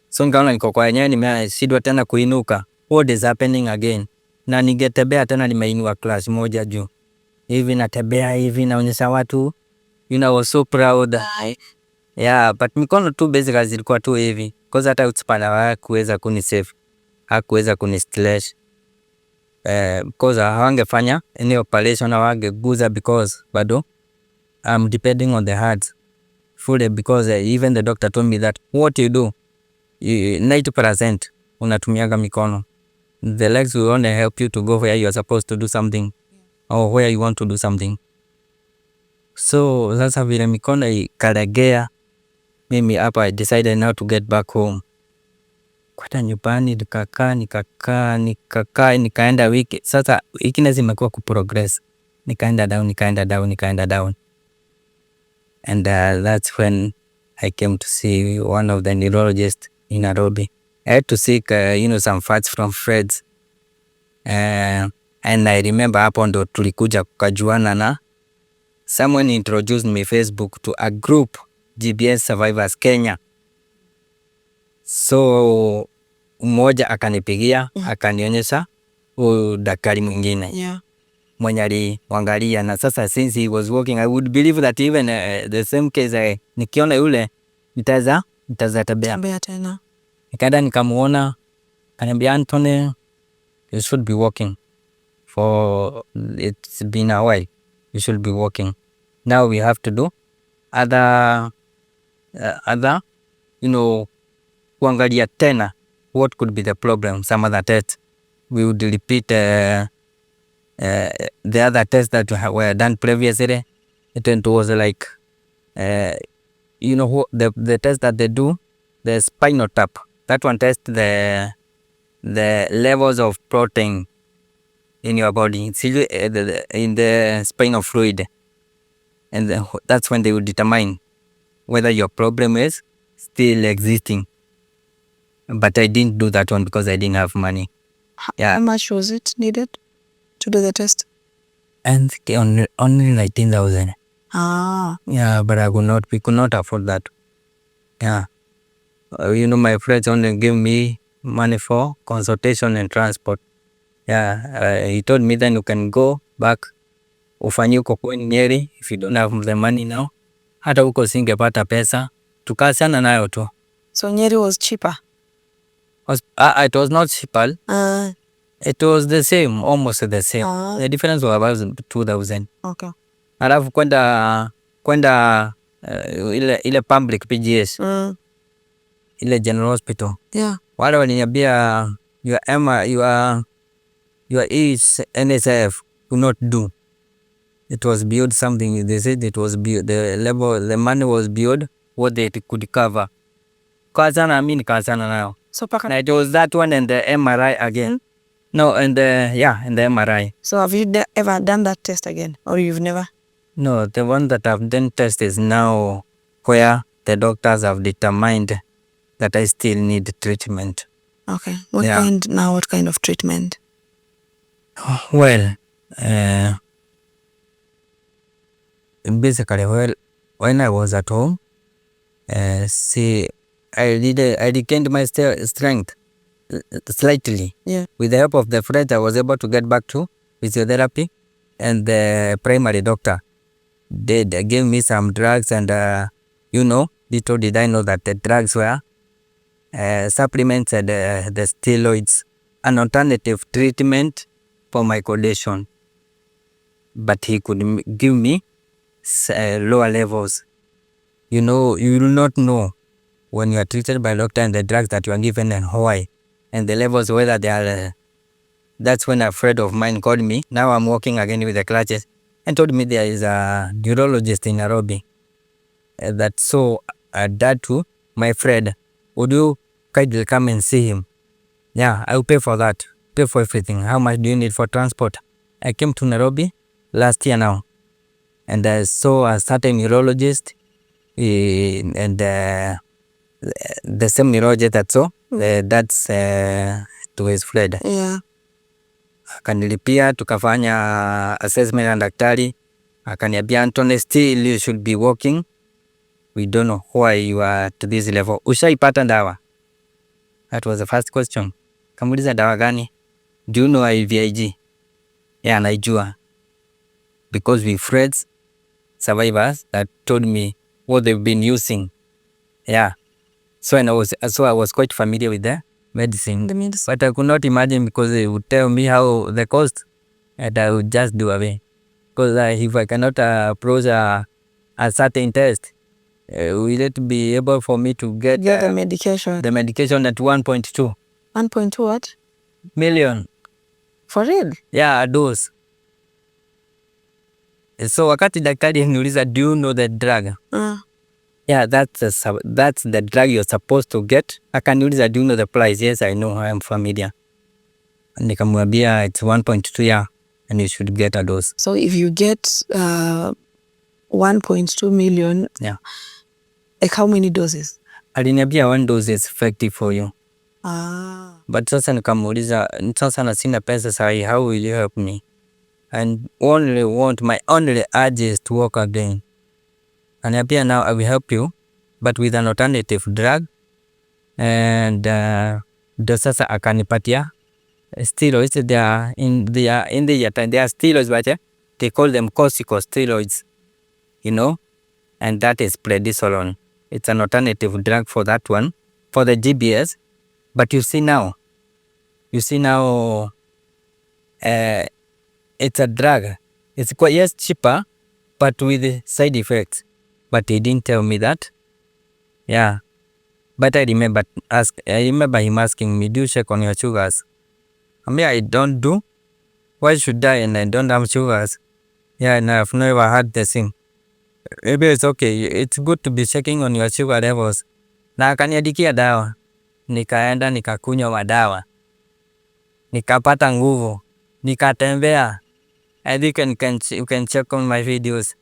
So nikaona niko kwa yenyewe, nimeshindwa tena kuinuka. What is happening again? Na ningetembea tena, nimeinua class moja juu hivi, natembea hivi naonyesha watu, I was so proud. Yeah, but mikono tu basically zilikuwa tu hivi, cause hata utipana hakuweza kunisave, hakuweza kunistress, because hawangefanya any operation, hawangeguza because bado I'm depending on the heart fully, because even the doctor told me that what you do 90% unatumiaga mikono. The legs will only help you to go where you are supposed to do something or where you want to do something. So sasa vile mikono ikalegea, mimi hapa I decided now to get back home. Kwenda nyumbani nikaenda wiki. Sasa weakness imekuwa kuprogress. Nikaenda down. And that's when I came to see one of the neurologists in Nairobi. I had to seek some facts from friends. And I remember hapo ndo tulikuja kukajuana na someone introduced me Facebook to a group, GBS Survivors Kenya. So mmoja akanipigia akanionyesha huyu daktari mwingine mwenye alimwangalia, na sasa since he was working, I would believe that even the same case nikiona yule nitaweza tembea tena. Nikaenda nikamuona, akaniambia, Antony, you should be working for, it's been a while, you should be working. Now we have to do other kuangalia tena what could be the problem, some other tests. We would repeat the other tests that were done previously. It was like the test that they do, the spinal tap, that one test the levels of protein in your body. It's in the spinal fluid, and that's when they will determine whether your problem is still existing. But I didn't do that one because I didn't have money. How much was it needed to do the test? And only 19,000. Yeah, but we could not afford that. My friends only give me money for consultation and transport. He told me then you can go back ufanye uko kwenye Nyeri if you don't have the money now. Hata huko singepata pesa, tukasana nayo tu. So Nyeri was cheaper? It was not cheaper. It was the same, almost the same. The difference was about 2,000. Okay. Alafu kwenda ile public PGS. Ile general hospital. Yeah. Wale waliniambia your NSF could not do. It was beyond something. They said it was beyond the level, the money was beyond what they could cover. Kazana nayo. So na it was that one and the MRI again. No, and the MRI. So have you ever done that test again, or you've never? No, the one that I've done test is now where the doctors have determined that I still need treatment. Okay. What kind of treatment? Well, basically, when I was at home, I regained my strength slightly. Yeah. With the help of the friends, I was able to get back to physiotherapy, and the primary doctor gave me some drugs, and little did I know that the drugs were supplements and the steroids, an alternative treatment for my condition. But he could give me lower levels. You will not know when you are treated by a doctor and the drugs that you are given and why, and the levels, whether they are. That's when a friend of mine called me. Now I'm walking again with the crutches, and told me there is a neurologist in Nairobi. That too, my friend, would you kindly come and see him? Yeah, I will pay for that. Pay for everything. How much do you need for transport? I came to Nairobi last year now, and I saw a certain neurologist, and the same neurologist that's to his friend. Yeah. Akanilipia, tukafanya assessment na daktari, akaniambia, Antony, still you should be working. We don't know why you are to this level. Ushaipata dawa? That was the first question. Kamuliza, dawa gani? Do you know IVIG? Yeah, naijua. Because we friends, survivors, that told me what they've been using. Yeah. So I was quite familiar with the medicine. But I could not imagine, because they would tell me how the cost, and I would just do away. Because if I cannot approach a certain test, will it be able for me to get the medication? The medication at 1.2. 1.2 what? Million. For real? Yeah, a dose. So wakati daktari niuliza, do you know the drug? Yeah, that's the drug you're supposed to get. Akaniuliza, do you know the price? Yes, I know, I am familiar. Nikamwambia it's 1.2, yeah, and you should get a dose. So if you get 1.2 million, yeah, like how many doses? Aliniambia 1 dose is effective for you. But sasa nikamuuliza, sasa na sina pesa sahi, how will you help me? And my only urge is to walk again. And now I will help you, but with an alternative drug and ndo sasa akanipatia steroids. They are in the time they are steroids, but they call them corticosteroids, you know, and that is prednisolone. It's an alternative drug for that one, for the GBS. But you see now, it's a drug. It's quite, yes, cheaper, but with side effects. But he didn't tell me that. Yeah. But I remember him asking me, do you check on your sugars? I mean, I don't do. Why should I? And I don't have sugars. Yeah, and I've never had the thing. Maybe it's okay. It's good to be checking on your sugar levels. Na akaniandikia dawa. Nikaenda nikakunywa madawa. Nikapata nguvu. Nikatembea. I think you can check on my videos.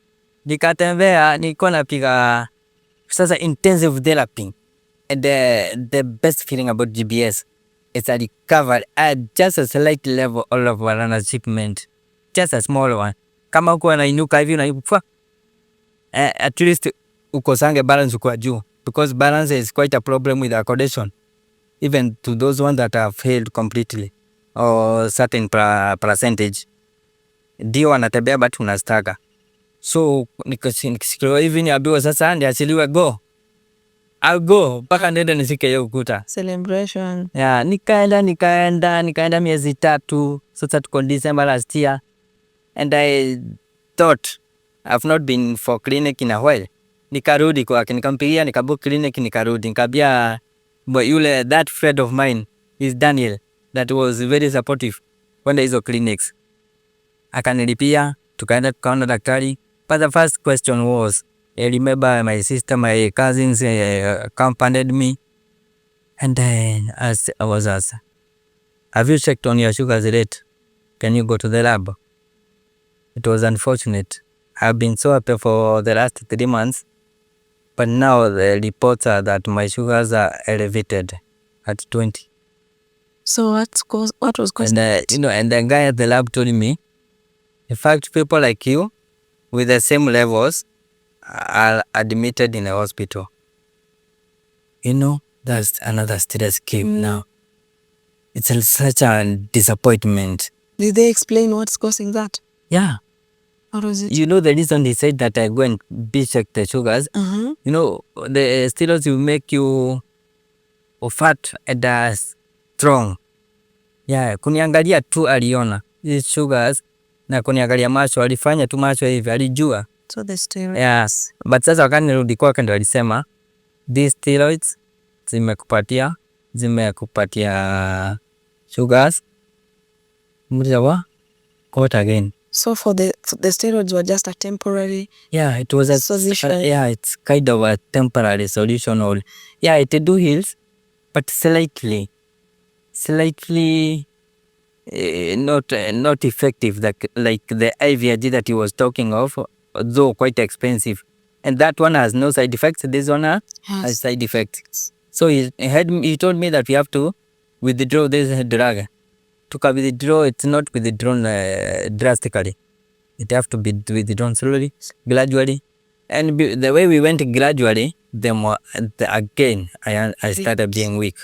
Nikatembea, nilikuwa napiga sasa intensive therapy. And the best feeling about GBS is I recovered at just a slight level all of an achievement. Just a small one. Kama uko unainuka hivi unaipwa, at least ukosange balance kwa juu, because balance is quite a problem with accommodation, even to those ones that have failed completely or certain percentage. Ndio wanatembea but unastaga. So nikisikia hivi niambiwa sasa niachiliwe go. I'll go mpaka nende nisike hiyo ukuta. Celebration. Yeah, nikaenda miezi 3. Sasa tuko December last year. And I thought I've not been for clinic in a while. Nikarudi kwake, nikampigia, nikabook clinic, nikarudi. Nikambia yule, that friend of mine is Daniel, that was very supportive when there is clinics. Akanilipia, tukaenda tukaona daktari. But the first question was, I remember my sister, my cousins accompanied me. And then I was asked, have you checked on your sugars rate? Can you go to the lab? It was unfortunate. I've been so happy for the last 3 months. But now the reports are that my sugars are elevated at 20. So what was causing it? And the guy at the lab told me, in fact, people like you with the same levels are admitted in a hospital. That's another stress came now. It's such a disappointment. Did they explain what's causing that? Yeah. What was it? The reason they said that I go and check the sugars, the steroids will make you fat and strong. Yeah, kuniangalia tu aliona these sugars na kuniangalia macho, alifanya tu macho hivi, alijua. So the steroids. Yes. But sasa wakati nirudi kwake ndo alisema these steroids zimekupatia sugars. What again? So for the steroids were just a temporary. Yeah, it was a solution. It's kind of a temporary solution, or it do heals, but slightly not effective, like the IVIG that he was talking of, though quite expensive. And that one has no side effects. This one has side effects. So he told me that we have to withdraw this drug. To withdraw, it's not withdrawn drastically. It have to be withdrawn slowly, gradually. And the way we went gradually, again I started being weak.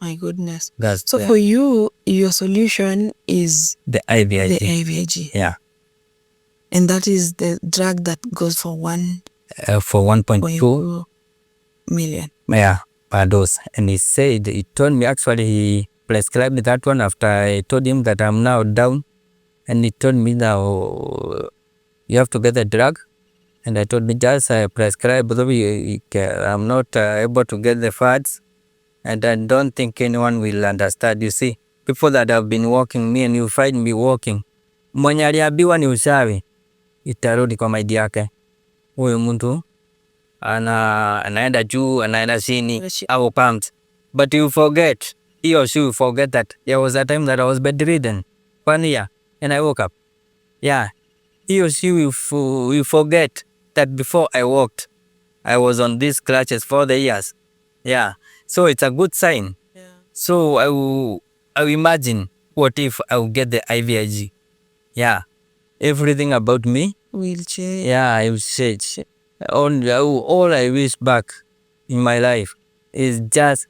My goodness. So for you, your solution is the IVIG. The IVIG. Yeah. And that is the drug that goes for 1.2 million. Yeah, per dose. And he told me, actually he prescribed that one after I told him that I'm now down. And he told me now you have to get the drug. And I told me just prescribe, but I'm not able to get the fads. And I don't think anyone will understand. You see, people that have been walking me and you find me walking, mwenye aliambiwa ni usawi, itarudi kwa maidi yake. Huyu mtu anaenda juu, anaenda chini, au pumped. But you forget, he or she will forget that there was a time that I was bedridden 1 year and I woke up. Yeah, he or she will forget that before I walked, I was on these crutches for the years. Yeah, so it's a good sign. Yeah. So I will imagine, what if I will get the IVIG? Yeah, everything about me will change. Yeah, I will change. All I wish back in my life is just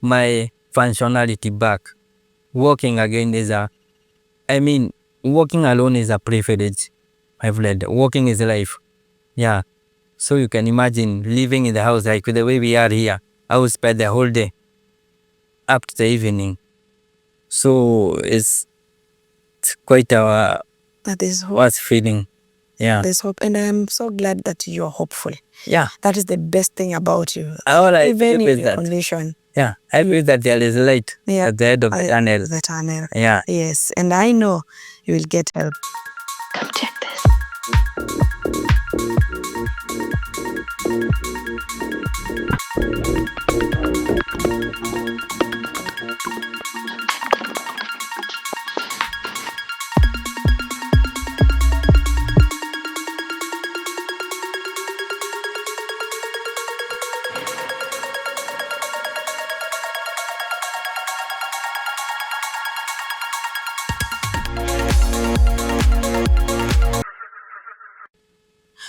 my functionality back. Walking again is walking alone is a privilege. I've learned walking is life. Yeah. So you can imagine living in the house like the way we are here. I would spend the whole day up to the evening. So it's quite a That is hope. worse feeling. Yeah. There's hope, and I'm so glad that you're hopeful. Yeah. That is the best thing about you. All I Even believe in is your that. condition. Yeah. I believe that there is light at the end of the tunnel. The tunnel. Yeah. Yes, and I know you will get help. Come check this.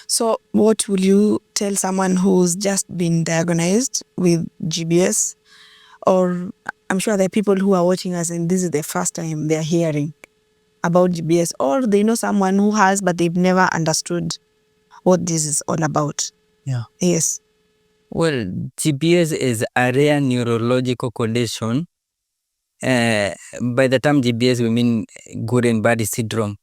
So what will you tell someone who's just been diagnosed with GBS? Or I'm sure there are people who are watching us and this is the first time they're hearing about GBS, or they know someone who has, but they've never understood what this is all about. Yeah. Yes. Well, GBS is a rare neurological condition. By the term GBS, we mean Guillain-Barré Syndrome.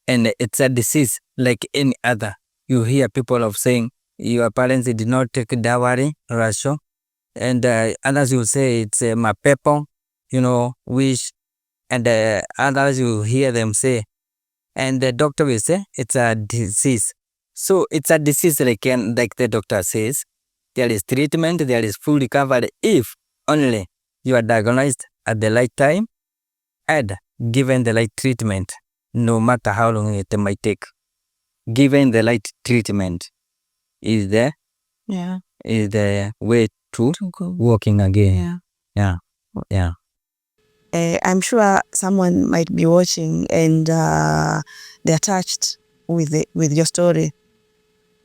And it's a disease like any other. You hear people of saying, your parents did not take dowry ratio. And others will say it's mapepo, wish. And others you hear them say, and the doctor will say it's a disease. So it's a disease like the doctor says. There is treatment, there is full recovery if only you are diagnosed at the right time and given the right treatment, no matter how long it might take. Given the right treatment is the way to go. Walking again. Yeah. I'm sure someone might be watching and they're touched with your story.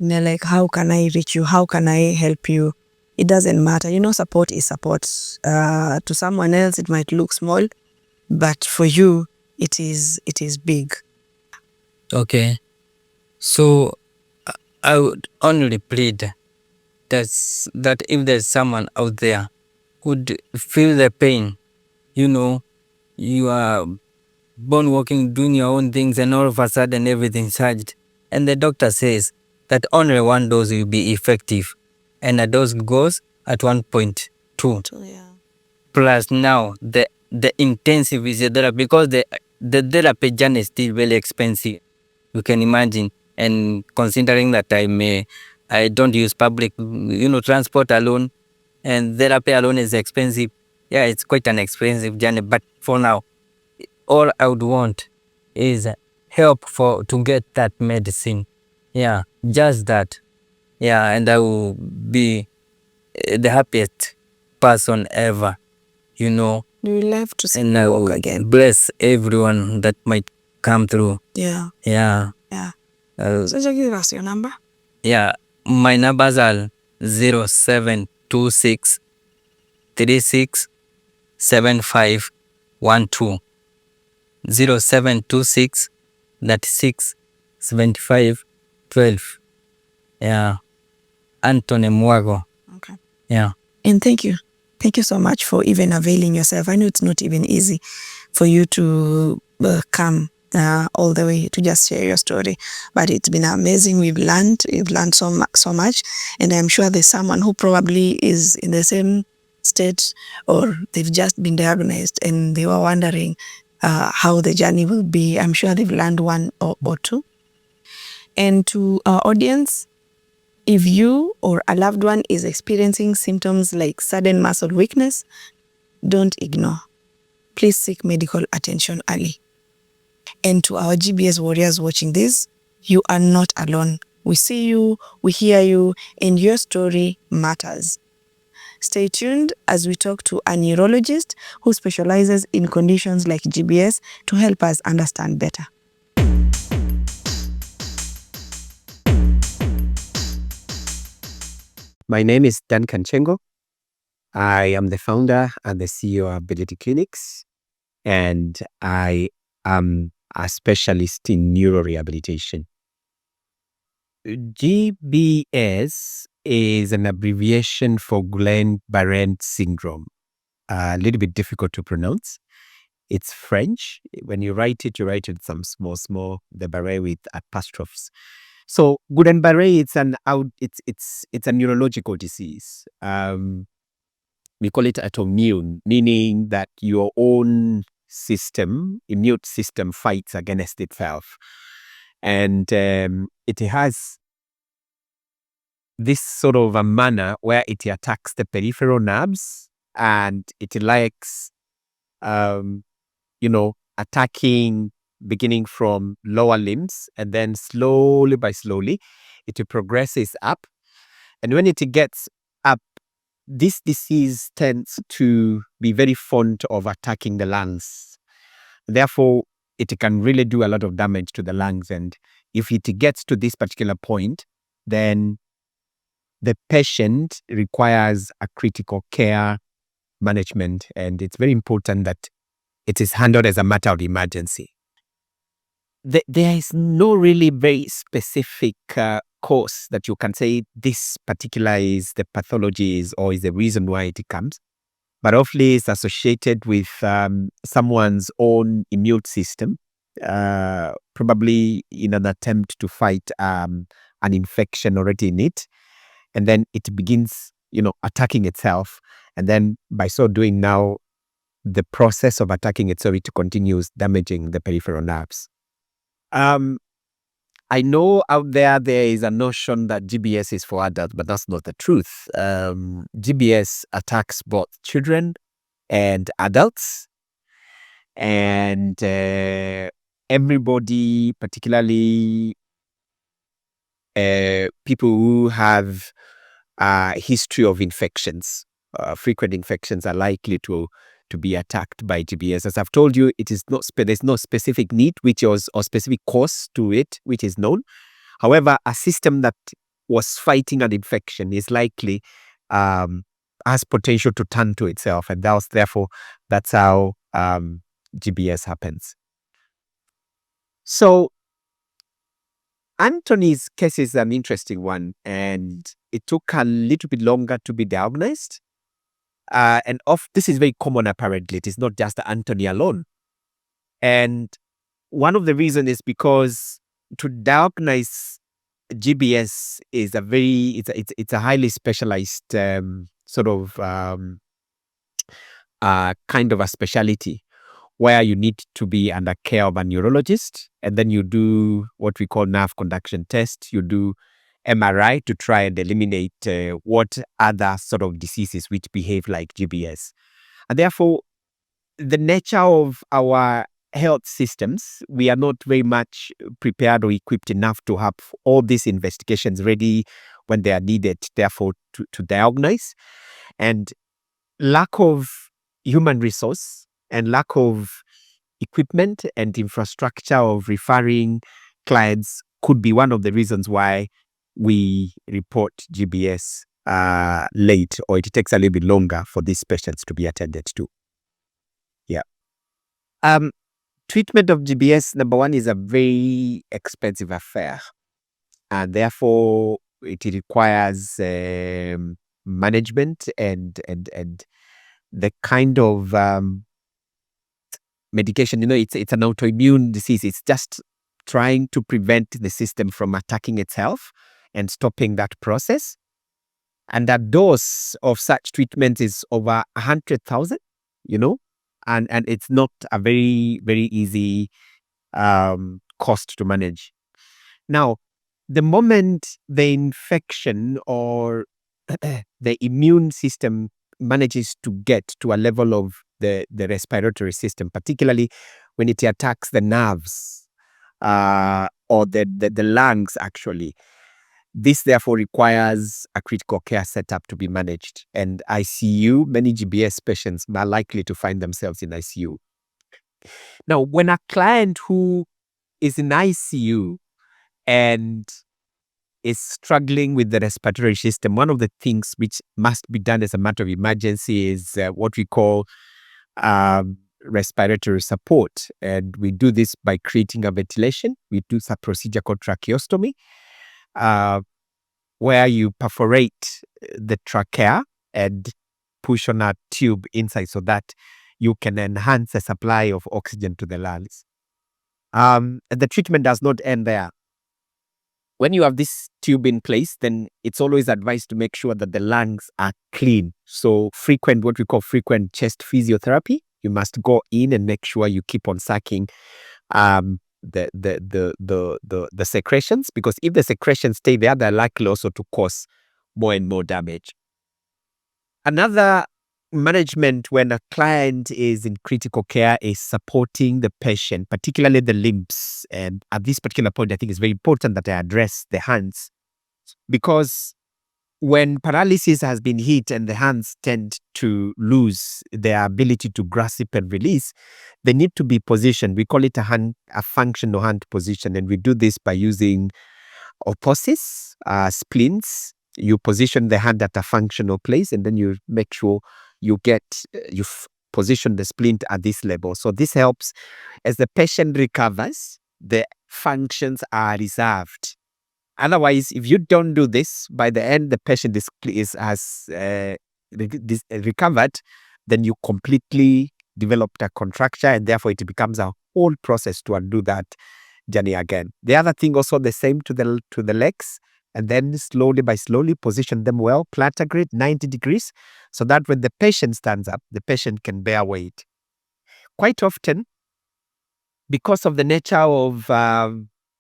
And they're like, how can I reach you? How can I help you? It doesn't matter. Support is support. To someone else, it might look small, but for you, it is big. Okay. So I would only plead that if there's someone out there who'd feel the pain, you are born walking, doing your own things, and all of a sudden everything surged. And the doctor says that only one dose will be effective. And a dose goes at 1.2. Yeah. Plus now the intensive physiotherapy, because the therapy journey is still very expensive. You can imagine. And considering that I don't use public, transport alone, and therapy alone is expensive. Yeah, it's quite an expensive journey. But for now, all I would want is help to get that medicine. Yeah, just that. Yeah, and I will be the happiest person ever. You will love to see and you I walk will again. bless everyone that might come through. Yeah. So just give us your number. Yeah, my numbers are 0726 36 7512. 0726 36 75 12. Yeah. Antony Mwago. Okay. Yeah. And thank you. Thank you so much for even availing yourself. I know it's not even easy for you to come all the way to just share your story, but it's been amazing. We've learned so much, and I'm sure there's someone who probably is in the same state, or they've just been diagnosed and they were wondering how the journey will be. I'm sure they've learned one or two. And to our audience, if you or a loved one is experiencing symptoms like sudden muscle weakness, don't ignore. Please seek medical attention early. And to our GBS warriors watching this, you are not alone. We see you, we hear you, and your story matters. Stay tuned as we talk to a neurologist who specializes in conditions like GBS to help us understand better. My name is Duncan Chengo. I am the founder and the CEO of Ability Clinics, and I am a specialist in neuro rehabilitation. GBS is an abbreviation for Guillain-Barré Syndrome. A little bit difficult to pronounce. It's French. When you write it with some small, the barré with apostrophes. So Guillain-Barré, it's a neurological disease. We call it autoimmune, meaning that your own immune system fights against itself. And it has this sort of a manner where it attacks the peripheral nerves, and it likes, attacking beginning from lower limbs, and then slowly it progresses up. And when it gets up, this disease tends to be very fond of attacking the lungs. Therefore, it can really do a lot of damage to the lungs. And if it gets to this particular point, then the patient requires a critical care management. And it's very important that it is handled as a matter of emergency. There is no really very specific cause that you can say this particular is the pathology or is the reason why it comes. But hopefully it's associated with someone's own immune system, probably in an attempt to fight an infection already in it. And then it begins, attacking itself. And then by so doing now, the process of attacking itself, it continues damaging the peripheral nerves. I know out there is a notion that GBS is for adults, but that's not the truth. GBS attacks both children and adults, and everybody, particularly people who have a history of infections, frequent infections, are likely to be attacked by GBS. As I've told you, it is not there's no specific need or specific cause to it which is known. However, a system that was fighting an infection is likely has potential to turn to itself, and therefore that's how GBS happens. So Antony's case is an interesting one, and it took a little bit longer to be diagnosed. This is very common apparently. It is not just Antony alone. And one of the reasons is because to diagnose GBS is it's a highly specialized kind of a specialty where you need to be under care of a neurologist, and then you do what we call nerve conduction test. You do MRI to try and eliminate what other sort of diseases which behave like GBS. And therefore, the nature of our health systems, we are not very much prepared or equipped enough to have all these investigations ready when they are needed, therefore, to diagnose. And lack of human resource and lack of equipment and infrastructure of referring clients could be one of the reasons why we report GBS late, or it takes a little bit longer for these patients to be attended to. Yeah. Treatment of GBS, number one, is a very expensive affair, and therefore it requires management and the kind of medication. It's an autoimmune disease. It's just trying to prevent the system from attacking itself and stopping that process. And that dose of such treatment is over 100,000, and it's not a very, very easy cost to manage. Now, the moment the infection or the immune system manages to get to a level of the respiratory system, particularly when it attacks the nerves or the lungs, actually, this therefore requires a critical care setup to be managed. And ICU, many GBS patients are likely to find themselves in ICU. Now, when a client who is in ICU and is struggling with the respiratory system, one of the things which must be done as a matter of emergency is what we call respiratory support. And we do this by creating a ventilation. We do a procedure called tracheostomy, where you perforate the trachea and push on a tube inside so that you can enhance the supply of oxygen to the lungs. And the treatment does not end there. When you have this tube in place, then it's always advised to make sure that the lungs are clean. So what we call frequent chest physiotherapy. You must go in and make sure you keep on sucking the secretions, because if the secretions stay there, they're likely also to cause more and more damage. Another management when a client is in critical care is supporting the patient, particularly the limbs. And at this particular point, I think it's very important that I address the hands, because when paralysis has been hit and the hands tend to lose their ability to grasp and release, they need to be positioned. We call it a functional hand position. And we do this by using orthosis, splints. You position the hand at a functional place, and then you make sure you position the splint at this level. So this helps as the patient recovers, the functions are reserved. Otherwise, if you don't do this, by the end the patient has recovered, then you completely developed a contracture, and therefore it becomes a whole process to undo that journey again. The other thing also the same to the legs, and then slowly position them well, plantar grid 90 degrees, so that when the patient stands up, the patient can bear weight. Quite often, because of the nature of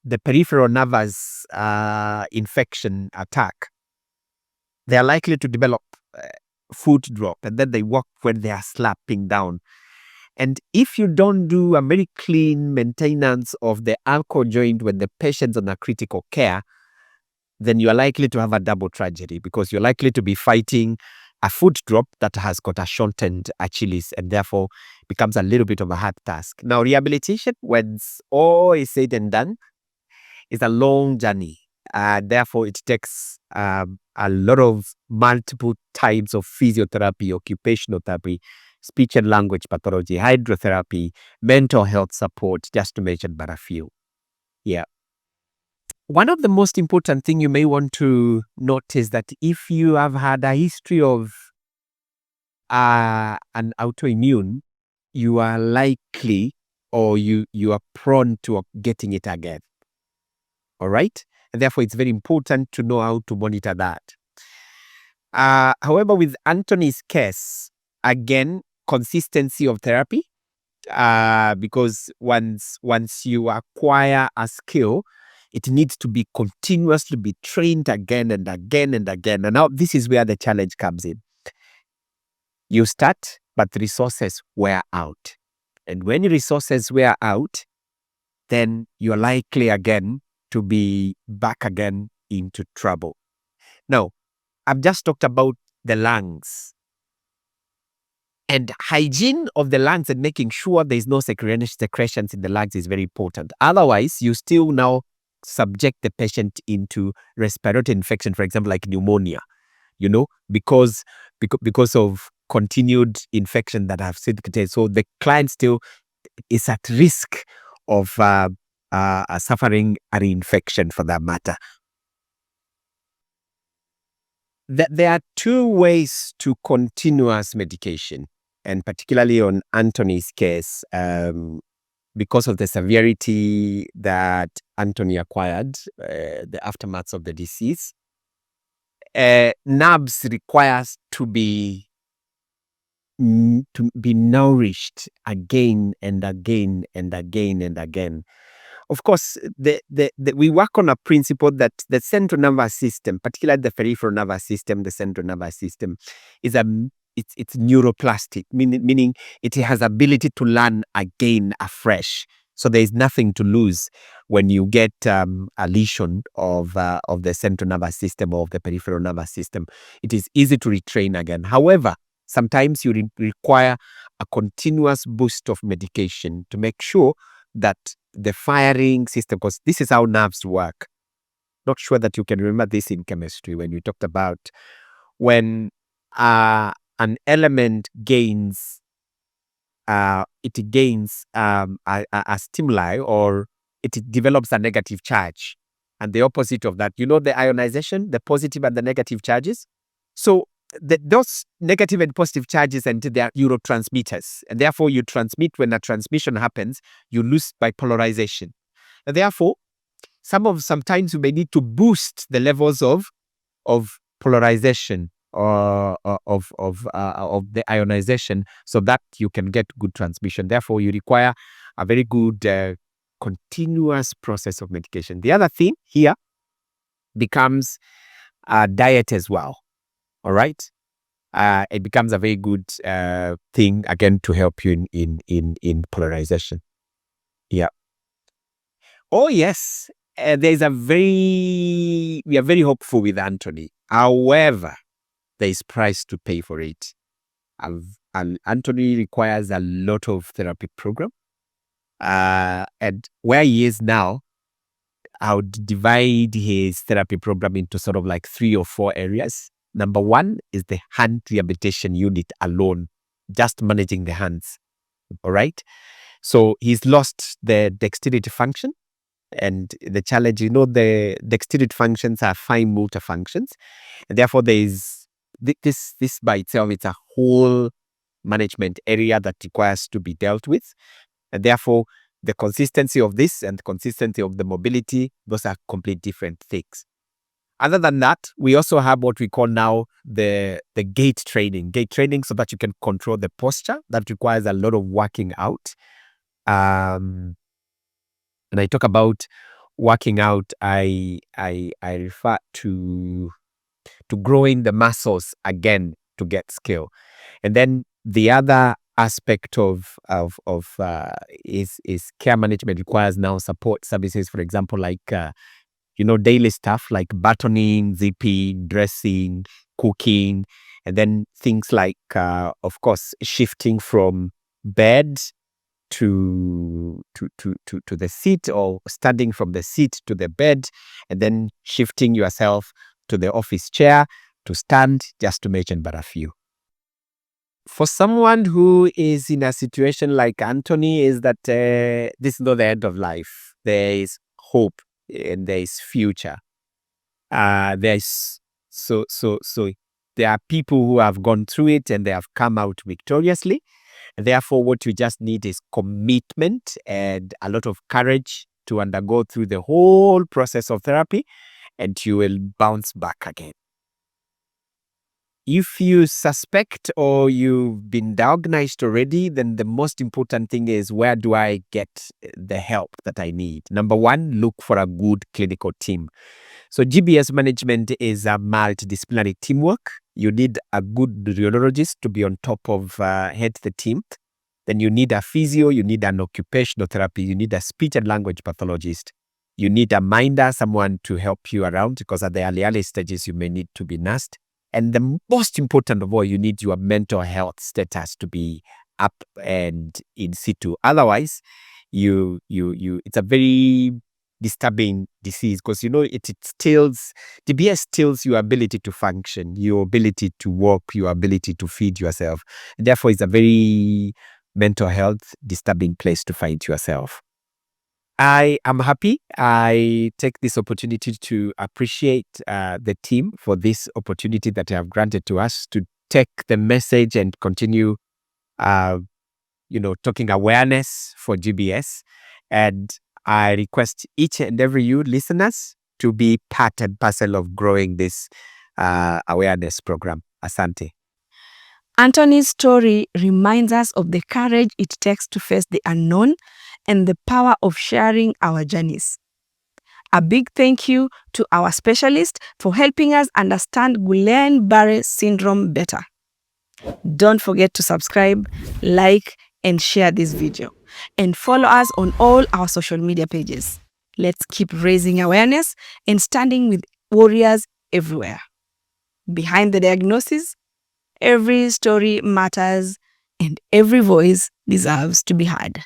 the peripheral nervous infection attack, they are likely to develop foot drop, and then they walk when they are slapping down. And if you don't do a very clean maintenance of the ankle joint when the patient's on a critical care, then you are likely to have a double tragedy, because you're likely to be fighting a foot drop that has got a shortened Achilles, and therefore becomes a little bit of a hard task. Now, rehabilitation, when all is said and done, is a long journey. Therefore, it takes a lot of multiple types of physiotherapy, occupational therapy, speech and language pathology, hydrotherapy, mental health support, just to mention but a few. Yeah. One of the most important thing you may want to note is that if you have had a history of an autoimmune, you are likely, or you are prone to getting it again. All right? And therefore, it's very important to know how to monitor that. However, with Antony's case, again, consistency of therapy, because once you acquire a skill, it needs to be continuously be trained again and again and again. And now this is where the challenge comes in. You start, but resources wear out. And when resources wear out, then you're likely again to be back again into trouble. Now, I've just talked about the lungs. And hygiene of the lungs and making sure there's no secretions in the lungs is very important. Otherwise, you still now subject the patient into respiratory infection, for example, like pneumonia, because of continued infection that have circulated. So the client still is at risk of suffering a reinfection for that matter. There are two ways to continuous medication, and particularly on Antony's case, because of the severity that Antony acquired, the aftermaths of the disease, nerves requires to be nourished again and again and again and again. Of course, we work on a principle that the central nervous system, particularly the peripheral nervous system, the central nervous system, is it's neuroplastic, meaning it has ability to learn again afresh. So there is nothing to lose when you get a lesion of the central nervous system or of the peripheral nervous system. It is easy to retrain again. However, sometimes you require a continuous boost of medication to make sure that the firing system, because this is how nerves work. not sure that you can remember this in chemistry when we talked about when an element gains a stimuli, or it develops a negative charge. And the opposite of that, the ionization, the positive and the negative charges. So those negative and positive charges, and they are neurotransmitters. And therefore, you transmit when a transmission happens, you lose by polarization. And therefore, sometimes you may need to boost the levels of polarization or of the ionization, so that you can get good transmission. Therefore, you require a very good continuous process of medication. The other thing here becomes diet as well. All right, it becomes a very good thing again to help you in polarization. Yeah. Oh yes, we are very hopeful with Antony. However, there is price to pay for it. And Antony requires a lot of therapy program. And where he is now, I would divide his therapy program into sort of like 3 or 4 areas. Number 1 is the hand rehabilitation unit alone, just managing the hands. All right. So he's lost the dexterity function. And the challenge, the dexterity functions are fine motor functions. And therefore, there is this by itself, it's a whole management area that requires to be dealt with. And therefore, the consistency of this and the consistency of the mobility, those are complete different things. Other than that, we also have what we call now the gait training so that you can control the posture. That requires a lot of working out. And I talk about working out, I refer to growing the muscles again to get skill. And then the other aspect of is care management requires now support services, for example, like daily stuff like buttoning, zipping, dressing, cooking, and then things like of course shifting from bed to the seat, or standing from the seat to the bed, and then shifting yourself to the office chair to stand, just to mention but a few. For someone who is in a situation like Antony, is that this is not the end of life. There is hope and there is future. There are people who have gone through it and they have come out victoriously. Therefore, what you just need is commitment and a lot of courage to undergo through the whole process of therapy, and you will bounce back again. If you suspect or you've been diagnosed already, then the most important thing is, where do I get the help that I need? Number 1, look for a good clinical team. So GBS management is a multidisciplinary teamwork. You need a good radiologist to be on top of head the team. Then you need a physio, you need an occupational therapy, you need a speech and language pathologist. You need a minder, someone to help you around, because at the early stages you may need to be nursed. And the most important of all, you need your mental health status to be up and in situ. Otherwise, it's a very disturbing disease, because GBS steals your ability to function, your ability to walk, your ability to feed yourself. Therefore, it's a very mental health disturbing place to find yourself. I am happy. I take this opportunity to appreciate the team for this opportunity that they have granted to us to take the message and continue, talking awareness for GBS. And I request each and every you listeners to be part and parcel of growing this awareness program. Asante. Antony's story reminds us of the courage it takes to face the unknown and the power of sharing our journeys. A big thank you to our specialist for helping us understand Guillain-Barré Syndrome better. Don't forget to subscribe, like, and share this video. And follow us on all our social media pages. Let's keep raising awareness and standing with warriors everywhere. Behind the diagnosis, every story matters and every voice deserves to be heard.